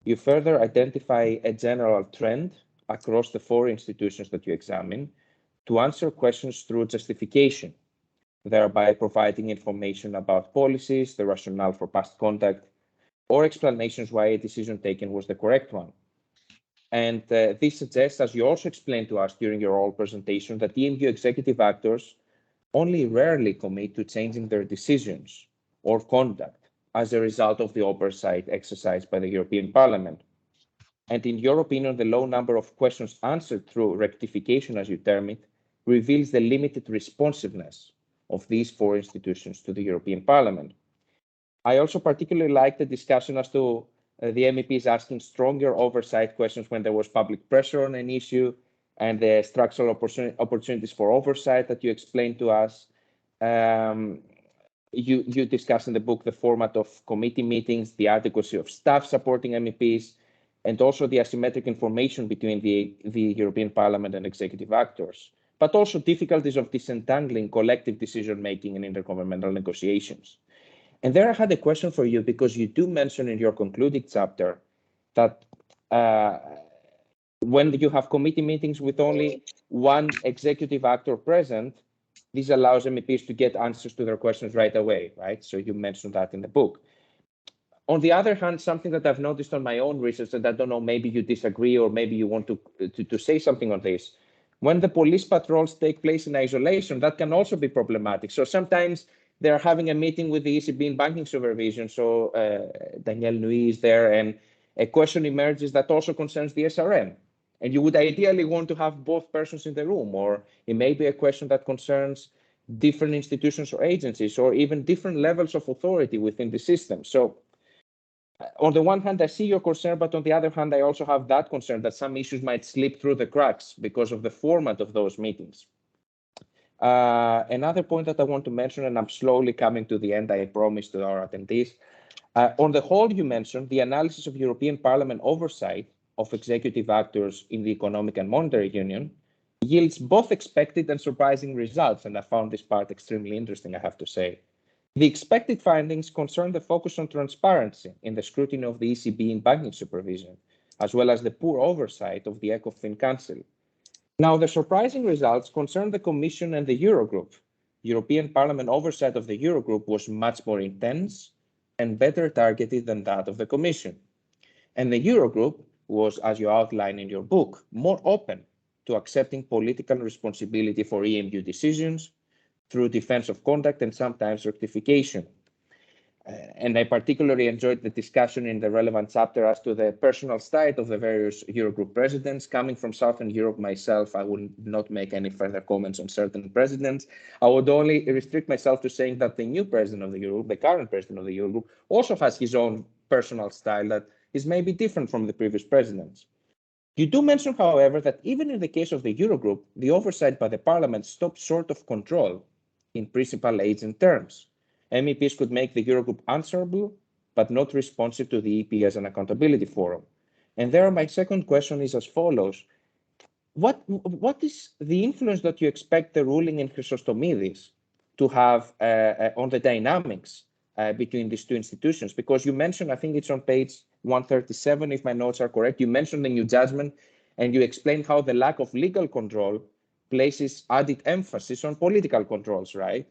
You further identify a general trend across the four institutions that you examine to answer questions through justification, thereby providing information about policies, the rationale for past conduct, or explanations why a decision taken was the correct one. And this suggests, as you also explained to us during your oral presentation, that EMU executive actors only rarely commit to changing their decisions or conduct as a result of the oversight exercised by the European Parliament. And in your opinion, the low number of questions answered through rectification, as you term it, reveals the limited responsiveness of these four institutions to the European Parliament. I also particularly like the discussion as to the MEPs asking stronger oversight questions when there was public pressure on an issue, and the structural opportunities for oversight that you explained to us. You discuss in the book the format of committee meetings, the adequacy of staff supporting MEPs, and also the asymmetric information between the European Parliament and executive actors, but also difficulties of disentangling collective decision-making in intergovernmental negotiations. And there I had a question for you, because you do mention in your concluding chapter that when you have committee meetings with only one executive actor present, this allows MEPs to get answers to their questions right away, right? So you mentioned that in the book. On the other hand, something that I've noticed on my own research, and I don't know, maybe you disagree or maybe you want to say something on this, when the police patrols take place in isolation, that can also be problematic. So sometimes they're having a meeting with the ECB in banking supervision, so Danielle Nui is there, and a question emerges that also concerns the SRM. And you would ideally want to have both persons in the room, or it may be a question that concerns different institutions or agencies, or even different levels of authority within the system. So on the one hand, I see your concern, but on the other hand, I also have that concern that some issues might slip through the cracks because of the format of those meetings. Another point that I want to mention, and I'm slowly coming to the end, I promise to our attendees. On the whole, you mentioned the analysis of European Parliament oversight of executive actors in the Economic and Monetary Union yields both expected and surprising results, and I found this part extremely interesting, I have to say. The expected findings concern the focus on transparency in the scrutiny of the ECB in banking supervision, as well as the poor oversight of the ECOFIN Council. Now, the surprising results concern the Commission and the Eurogroup. European Parliament oversight of the Eurogroup was much more intense and better targeted than that of the Commission. And the Eurogroup was, as you outline in your book, more open to accepting political responsibility for EMU decisions through defense of conduct and sometimes rectification. And I particularly enjoyed the discussion in the relevant chapter as to the personal style of the various Eurogroup presidents. Coming from Southern Europe myself, I would not make any further comments on certain presidents. I would only restrict myself to saying that the new president of the Eurogroup, the current president of the Eurogroup, also has his own personal style that is maybe different from the previous presidents. You do mention, however, that even in the case of the Eurogroup, the oversight by the Parliament stopped short of control in principal agent terms. MEPs could make the Eurogroup answerable, but not responsive to the EP as an accountability forum. And there, my second question is as follows. What is the influence that you expect the ruling in Chrysostomidis to have on the dynamics between these two institutions? Because you mentioned, I think it's on page 137, if my notes are correct, you mentioned the new judgment, and you explained how the lack of legal control places added emphasis on political controls, right?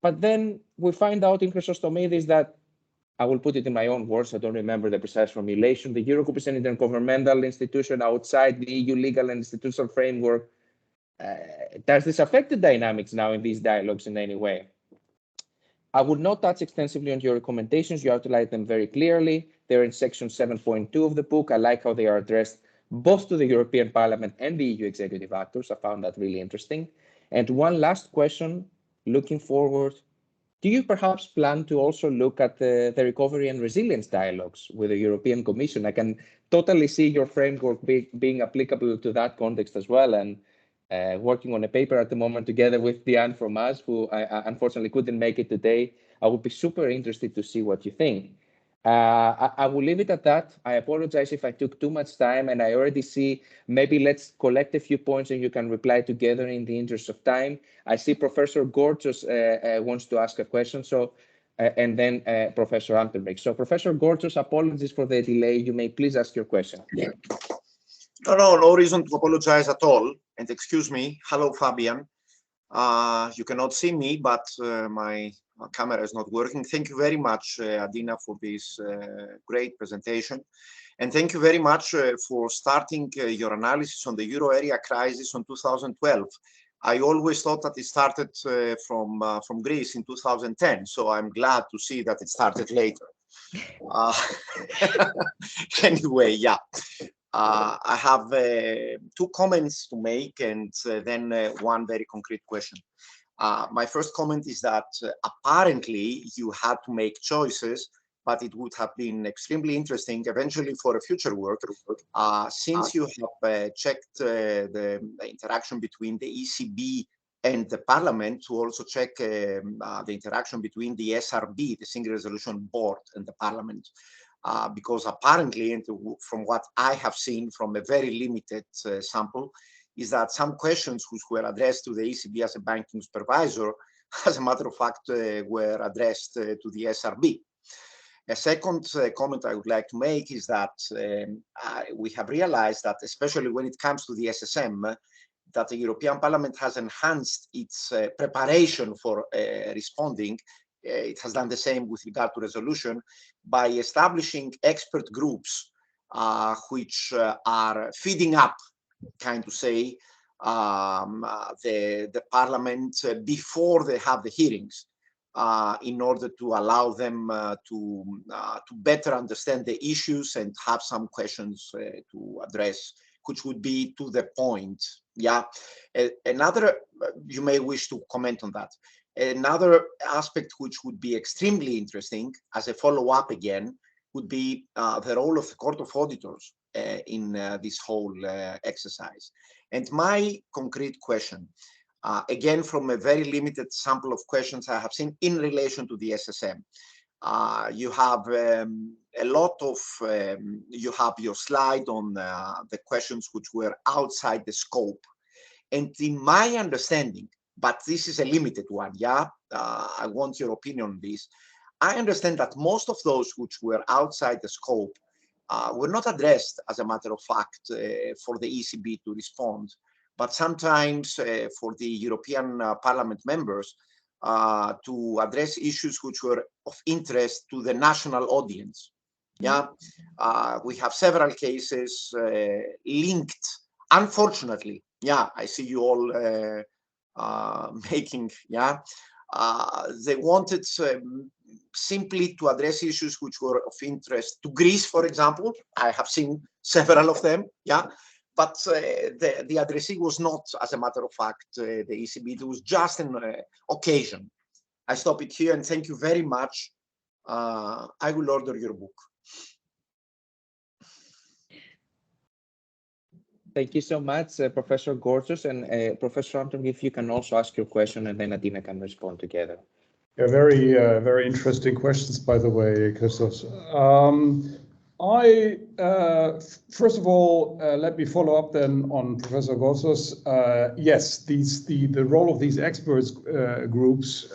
But then we find out in Chrysostomidis that, I will put it in my own words, I don't remember the precise formulation, the Eurogroup is an intergovernmental institution outside the EU legal and institutional framework. Does this affect the dynamics now in these dialogues in any way? I would not touch extensively on your recommendations. You outlined them very clearly. They're in section 7.2 of the book. I like how they are addressed both to the European Parliament and the EU executive actors. I found that really interesting. And one last question, looking forward, Do you perhaps plan to also look at the recovery and resilience dialogues with the European Commission? I can totally see your framework being applicable to that context as well, and working on a paper at the moment together with Diane from us, who I unfortunately couldn't make it today. I would be super interested to see what you think. I will leave it at that. I apologize if I took too much time, and I already see maybe let's collect a few points and you can reply together in the interest of time. I see Professor Gorgios wants to ask a question, so and then Professor Amtenbrink. So Professor Gorgios, apologies for the delay. You may please ask your question. No reason to apologize at all. And excuse me. Hello, Fabian. You cannot see me, but my camera is not working. Thank you very much, Adina, for this great presentation. And thank you very much for starting your analysis on the euro area crisis in 2012. I always thought that it started from Greece in 2010, so I'm glad to see that it started later. Anyway, yeah. I have two comments to make and then one very concrete question. My first comment is that apparently you had to make choices, but it would have been extremely interesting eventually for a future work, since you have checked the interaction between the ECB and the Parliament, to also check the interaction between the SRB, the Single Resolution Board, and the Parliament. Because apparently, and from what I have seen from a very limited sample, is that some questions which were addressed to the ECB as a banking supervisor, as a matter of fact, were addressed to the SRB. A second comment I would like to make is that we have realized that, especially when it comes to the SSM, that the European Parliament has enhanced its preparation for responding. It has done the same with regard to resolution by establishing expert groups which are feeding up, kind to say, the Parliament before they have the hearings, in order to allow them to better understand the issues and have some questions to address, which would be to the point. Yeah. Another, you may wish to comment on that. Another aspect which would be extremely interesting as a follow-up again would be the role of the Court of Auditors in this whole exercise. And my concrete question, again, from a very limited sample of questions I have seen in relation to the SSM, you have a lot of, you have your slide on the questions which were outside the scope. And in my understanding, but this is a limited one, yeah, I want your opinion on this. I understand that most of those which were outside the scope were not addressed, as a matter of fact, for the ECB to respond, but sometimes for the European Parliament members to address issues which were of interest to the national audience. Yeah, we have several cases linked, unfortunately. Yeah, I see you all making, yeah, they wanted simply to address issues which were of interest to Greece, for example. I have seen several of them, yeah, but the addressee was not, as a matter of fact, the ECB. It was just an occasion. I stop it here and thank you very much. I will order your book. Thank you so much, Professor Gorgios, and Professor Amtenbrink, if you can also ask your question, and then Adina can respond together. Yeah, very interesting questions, by the way, Christos. First of all, let me follow up then on Professor Gorgios. Yes, the role of these experts groups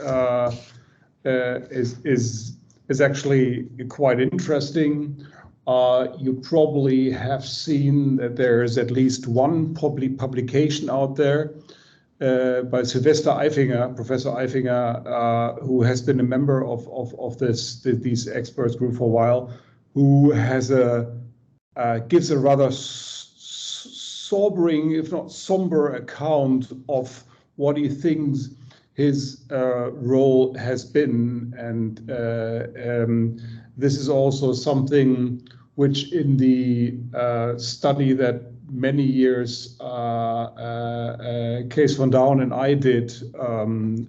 is actually quite interesting. You probably have seen that there is at least one publication out there by Sylvester Eifinger, Professor Eifinger, who has been a member of these experts group for a while, who has gives a rather sobering, if not somber, account of what he thinks his role has been, and this is also something which in the study that many years Kees van Douwen and I did on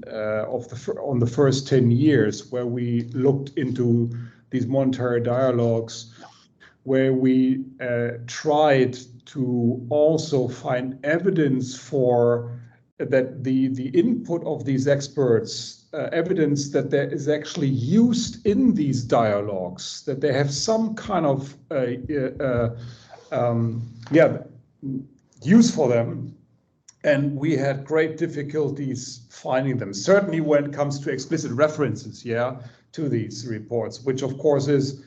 the first 10 years, where we looked into these monetary dialogues, where we tried to also find evidence for that the input of these experts, evidence that there is actually used in these dialogues, that they have some kind of use for them. And we had great difficulties finding them, certainly when it comes to explicit references, to these reports, which of course is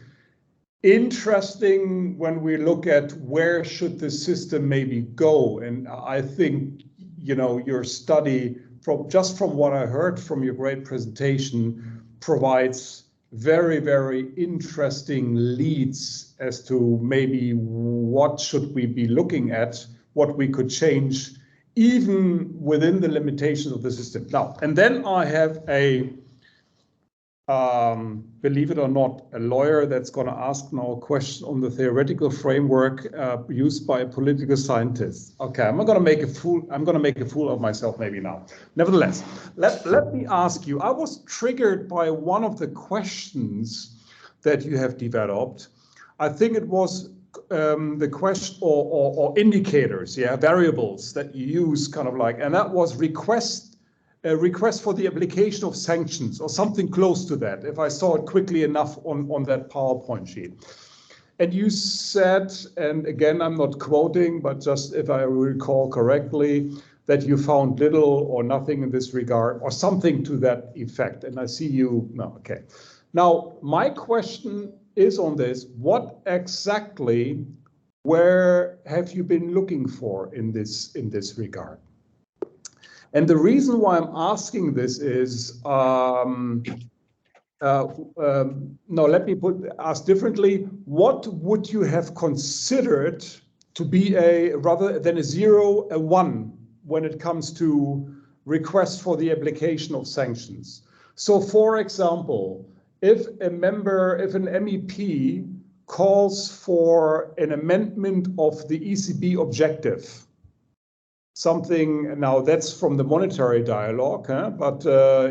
interesting when we look at where should the system maybe go. And I think, your study, from what I heard from your great presentation, provides very, very interesting leads as to maybe what should we be looking at, what we could change, even within the limitations of the system. Now, and then I have believe it or not, a lawyer that's going to ask now a question on the theoretical framework used by a political scientist. Okay, I'm going to make a fool of myself maybe now. Nevertheless, let me ask you. I was triggered by one of the questions that you have developed. I think it was the question or indicators, variables that you use, and that was a request for the application of sanctions or something close to that, if I saw it quickly enough on that PowerPoint sheet. And you said, and again, I'm not quoting, but just if I recall correctly, that you found little or nothing in this regard or something to that effect. And I see you, no, okay. Now, my question is on this: what exactly, where have you been looking for in this regard? And the reason why I'm asking this is, let me ask differently. What would you have considered to be rather than a 0, a 1 when it comes to requests for the application of sanctions? So, for example, if an MEP calls for an amendment of the ECB objective, something, now that's from the monetary dialogue, but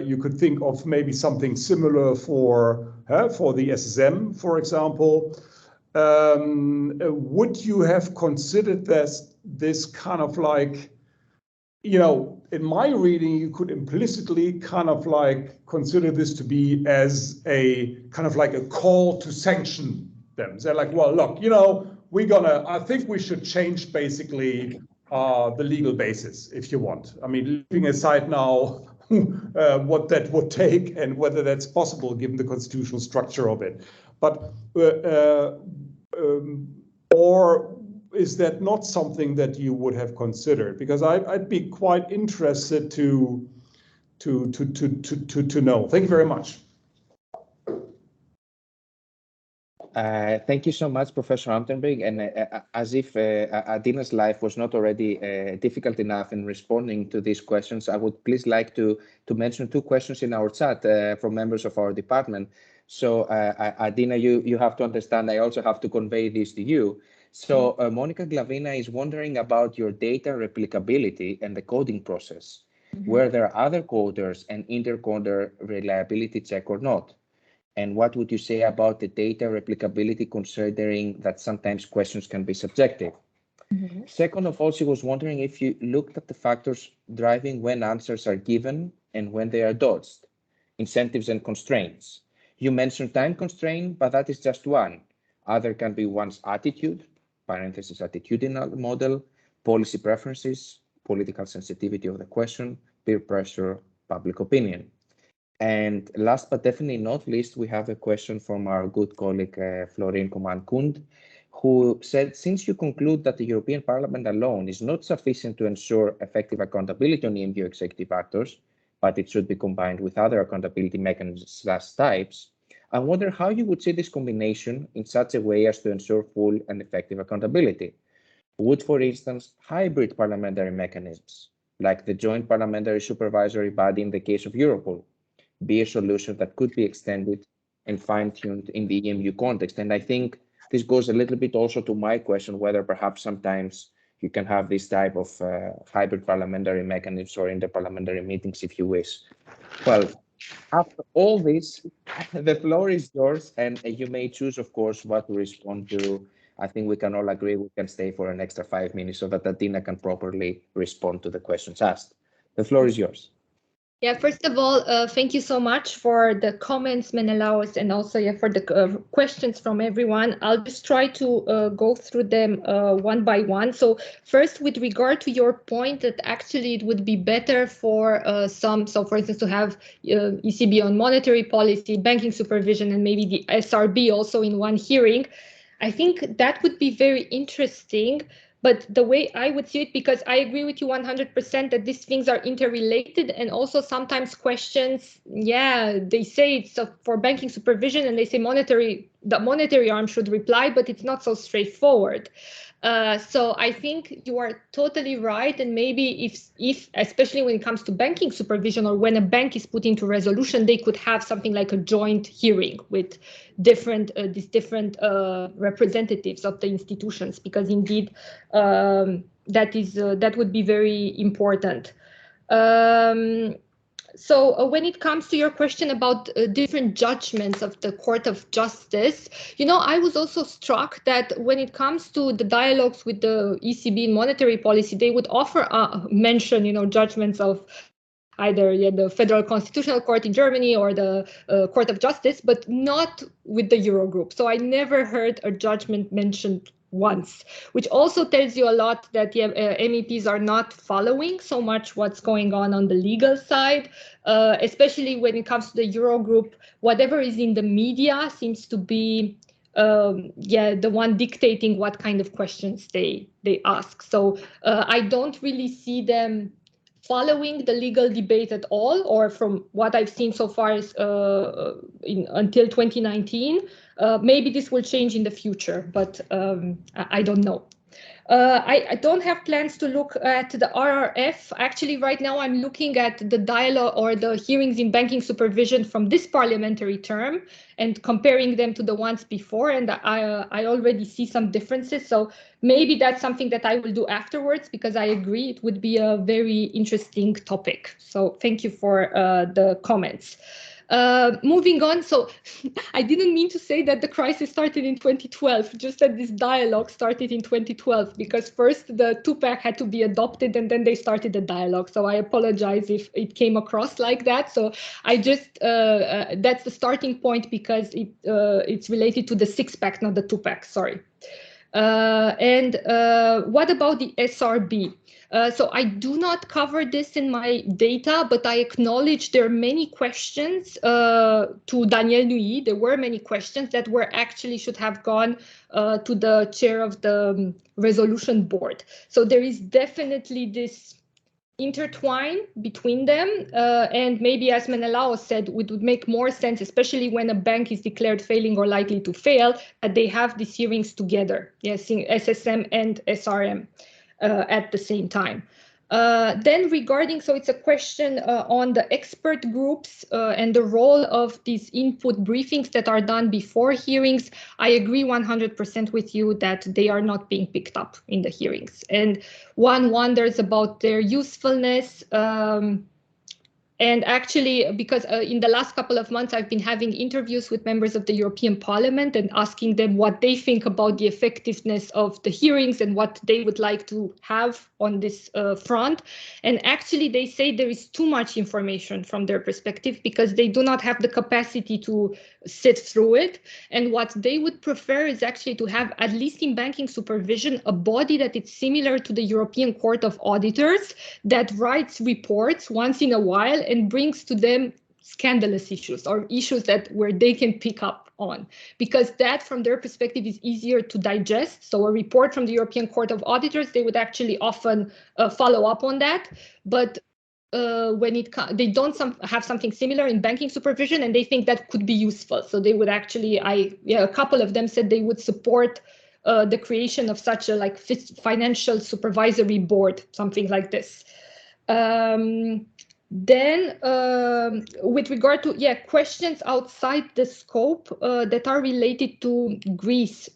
you could think of maybe something similar for the SSM, for example. Would you have considered this kind of like, in my reading, you could implicitly consider this to be as a kind of like a call to sanction them. They're like, well, look, I think we should change basically the legal basis, if you want. I mean, leaving aside now what that would take and whether that's possible given the constitutional structure of it. But or is that not something that you would have considered? Because I'd be quite interested to know. Thank you very much. Thank you so much, Professor Amtenbrink. And as if Adina's life was not already difficult enough in responding to these questions, I would please like to mention 2 questions in our chat from members of our department. So Adina, you have to understand, I also have to convey this to you. So Monica Glavina is wondering about your data replicability and the coding process, where there are other coders and inter-coder reliability check or not. And what would you say about the data replicability, considering that sometimes questions can be subjective? Second of all, she was wondering if you looked at the factors driving when answers are given and when they are dodged, incentives and constraints. You mentioned time constraint, but that is just one. Other can be one's attitude, parenthesis attitudinal model, policy preferences, political sensitivity of the question, peer pressure, public opinion. And last but definitely not least, we have a question from our good colleague, Florin Coman-Kund, who said, since you conclude that the European Parliament alone is not sufficient to ensure effective accountability on EMU executive actors, but it should be combined with other accountability mechanisms/types, I wonder how you would see this combination in such a way as to ensure full and effective accountability. Would, for instance, hybrid parliamentary mechanisms, like the Joint Parliamentary Supervisory Body in the case of Europol, be a solution that could be extended and fine-tuned in the EMU context? And I think this goes a little bit also to my question, whether perhaps sometimes you can have this type of hybrid parliamentary mechanisms or interparliamentary meetings if you wish. Well, after all this, the floor is yours, and you may choose, of course, what to respond to. I think we can all agree we can stay for an extra 5 minutes so that Adina can properly respond to the questions asked. The floor is yours. Yeah, first of all, thank you so much for the comments, Menelaos, and also for the questions from everyone. I'll just try to go through them one by one. So first, with regard to your point that actually it would be better for so for instance, to have ECB on monetary policy, banking supervision, and maybe the SRB also in one hearing, I think that would be very interesting. But the way I would see it, because I agree with you 100% that these things are interrelated, and also sometimes questions, they say it's for banking supervision and they say the monetary arm should reply, but it's not so straightforward. So I think you are totally right. And maybe if especially when it comes to banking supervision or when a bank is put into resolution, they could have something like a joint hearing with these different representatives of the institutions, because indeed that would be very important. So when it comes to your question about different judgments of the Court of Justice, I was also struck that when it comes to the dialogues with the ECB in monetary policy, they would offer mention, judgments of either the Federal Constitutional Court in Germany or the Court of Justice, but not with the Eurogroup. So I never heard a judgment mentioned once, which also tells you a lot that MEPs are not following so much what's going on the legal side, especially when it comes to the Eurogroup. Whatever is in the media seems to be the one dictating what kind of questions they ask. So I don't really see them following the legal debate at all, or from what I've seen so far is until 2019. Maybe this will change in the future, but I don't know. I don't have plans to look at the RRF. Actually, right now I'm looking at the dialogue or the hearings in banking supervision from this parliamentary term and comparing them to the ones before, and I already see some differences. So maybe that's something that I will do afterwards, because I agree it would be a very interesting topic. So thank you for the comments. Moving on, so I didn't mean to say that the crisis started in 2012, just that this dialogue started in 2012, because first the two-pack had to be adopted and then they started the dialogue. So I apologize if it came across like that. So I just, that's the starting point, because it's related to the six-pack, not the two-pack, sorry. And what about the SRB? So I do not cover this in my data, but I acknowledge there are many questions to Daniel Nuyi. There were many questions that should have gone to the chair of the resolution board. So there is definitely this intertwine between them, and maybe, as Menelaos said, it would make more sense, especially when a bank is declared failing or likely to fail, that they have these hearings together, SSM and SRM at the same time. Then regarding, so it's a question on the expert groups and the role of these input briefings that are done before hearings. I agree 100% with you that they are not being picked up in the hearings. And one wonders about their usefulness. And actually, because in the last couple of months, I've been having interviews with members of the European Parliament and asking them what they think about the effectiveness of the hearings and what they would like to have on this front. And actually, they say there is too much information from their perspective, because they do not have the capacity to sit through it. And what they would prefer is actually to have, at least in banking supervision, a body that is similar to the European Court of Auditors, that writes reports once in a while and brings to them scandalous issues or issues where they can pick up on, because that from their perspective is easier to digest. So a report from the European Court of Auditors, they would actually often follow up on that. But when they don't have something similar in banking supervision, and they think that could be useful. So they would actually, a couple of them said they would support the creation of such a financial supervisory board, something like this. Then with regard to questions outside the scope that are related to Greece.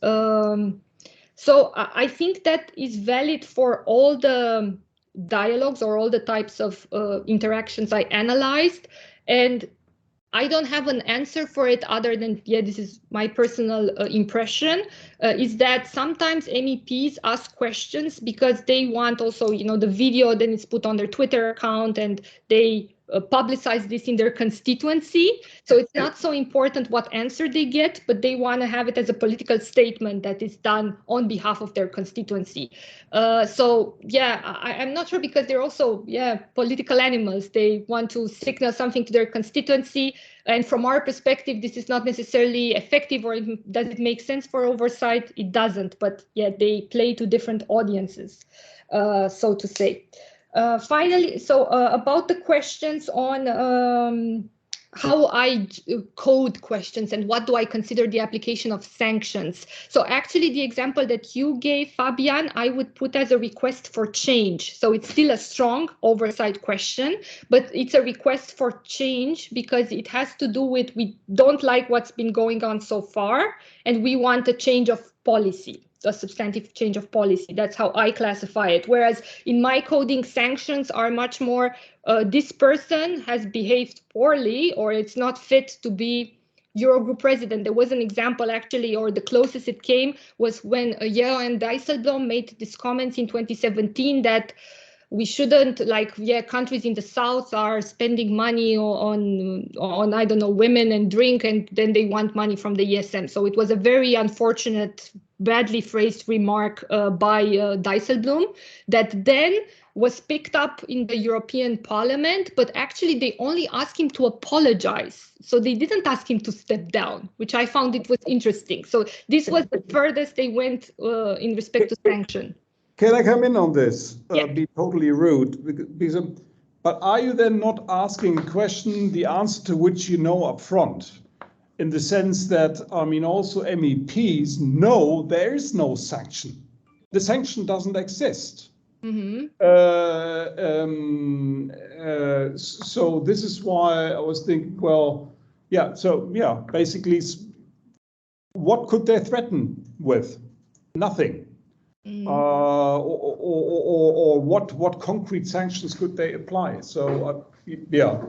So I think that is valid for all the dialogues or all the types of interactions I analyzed. And I don't have an answer for it other than, yeah, this is my personal impression, is that sometimes MEPs ask questions because they want also, you know, the video, then it's put on their Twitter account and they publicize this in their constituency. So it's not so important what answer they get, but they want to have it as a political statement that is done on behalf of their constituency. So yeah, I'm not sure, because they're also, yeah, political animals. They want to signal something to their constituency. And from our perspective, this is not necessarily effective, or does it make sense for oversight? It doesn't, but yeah, they play to different audiences, so to say. Finally, so about the questions on how I code questions and what do I consider the application of sanctions. So actually the example that you gave, Fabian, I would put as a request for change. So it's still a strong oversight question, but it's a request for change because it has to do with, we don't like what's been going on so far and we want a change of policy, a substantive change of policy. That's how I classify it. Whereas in my coding, sanctions are much more, this person has behaved poorly or it's not fit to be Eurogroup president. There was an example actually, or the closest it came was when Jero and Dijsselbloem made this comments in 2017 that we shouldn't, like, yeah, countries in the south are spending money on I don't know, women and drink, and then they want money from the ESM. So it was a very unfortunate, badly phrased remark by Dijsselbloem that then was picked up in the European Parliament, but actually they only asked him to apologize. So they didn't ask him to step down, which I found it was interesting. So this was the furthest they went in respect to sanction. Can I come in on this? Yeah. Be totally rude, because, but are you then not asking a question, the answer to which you know up front? In the sense that, I mean, also MEPs know there is no sanction. The sanction doesn't exist. Mm-hmm. So this is why I was thinking, well, yeah, so yeah, basically, what could they threaten with? Nothing. Mm-hmm. Or what concrete sanctions could they apply? So yeah.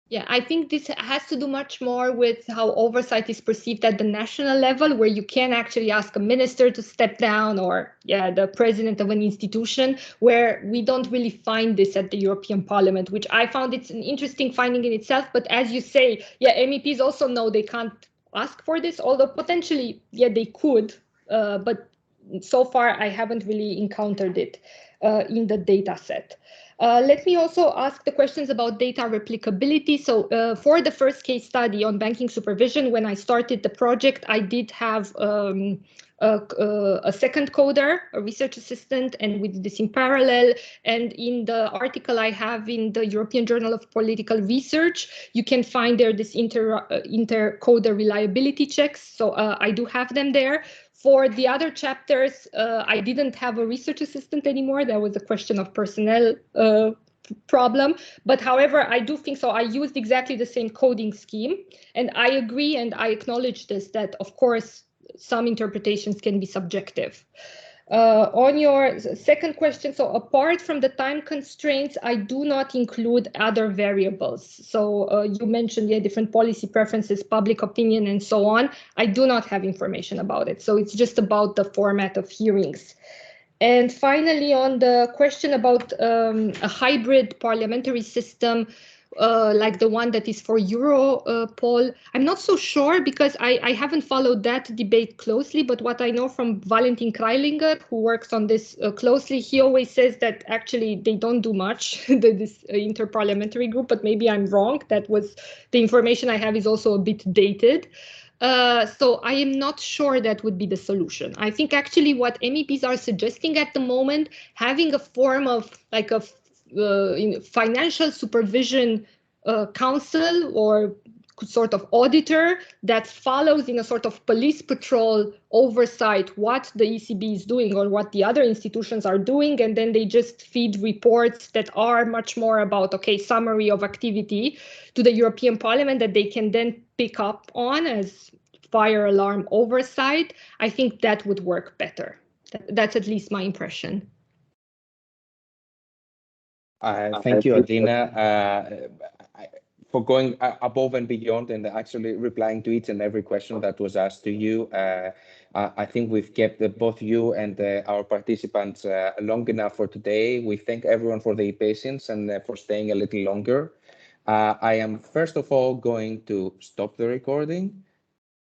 Yeah, I think this has to do much more with how oversight is perceived at the national level, where you can actually ask a minister to step down, or yeah, the president of an institution, where we don't really find this at the European Parliament, which I found it's an interesting finding in itself. But as you say, yeah, MEPs also know they can't ask for this, although potentially, yeah, they could, but so far I haven't really encountered it in the data set. Let me also ask the questions about data replicability. So for the first case study on banking supervision, when I started the project, I did have a second coder, a research assistant, and we did this in parallel. And in the article I have in the European Journal of Political Research, you can find there this inter-coder reliability checks. So I do have them there. For the other chapters, I didn't have a research assistant anymore. That was a question of personnel problem. But however, I do think so. I used exactly the same coding scheme. And I agree, and I acknowledge this, that of course, some interpretations can be subjective. On your second question, so apart from the time constraints, I do not include other variables. So you mentioned, yeah, different policy preferences, public opinion, and so on. I do not have information about it. So it's just about the format of hearings. And finally, on the question about a hybrid parliamentary system, like the one that is for Europol, I'm not so sure, because I haven't followed that debate closely, but what I know from Valentin Kreilinger, who works on this closely, he always says that actually they don't do much, this interparliamentary group, but maybe I'm wrong. That was the information I have is also a bit dated. So I am not sure that would be the solution. I think actually what MEPs are suggesting at the moment, having a form of like a financial supervision council or sort of auditor that follows in a sort of police patrol oversight what the ECB is doing or what the other institutions are doing, and then they just feed reports that are much more about, okay, summary of activity to the European Parliament that they can then pick up on as fire alarm oversight. I think that would work better. That's at least my impression. Thank you, Adina, for going above and beyond and actually replying to each and every question that was asked to you. I think we've kept both you and our participants long enough for today. We thank everyone for their patience and for staying a little longer. I am first of all going to stop the recording.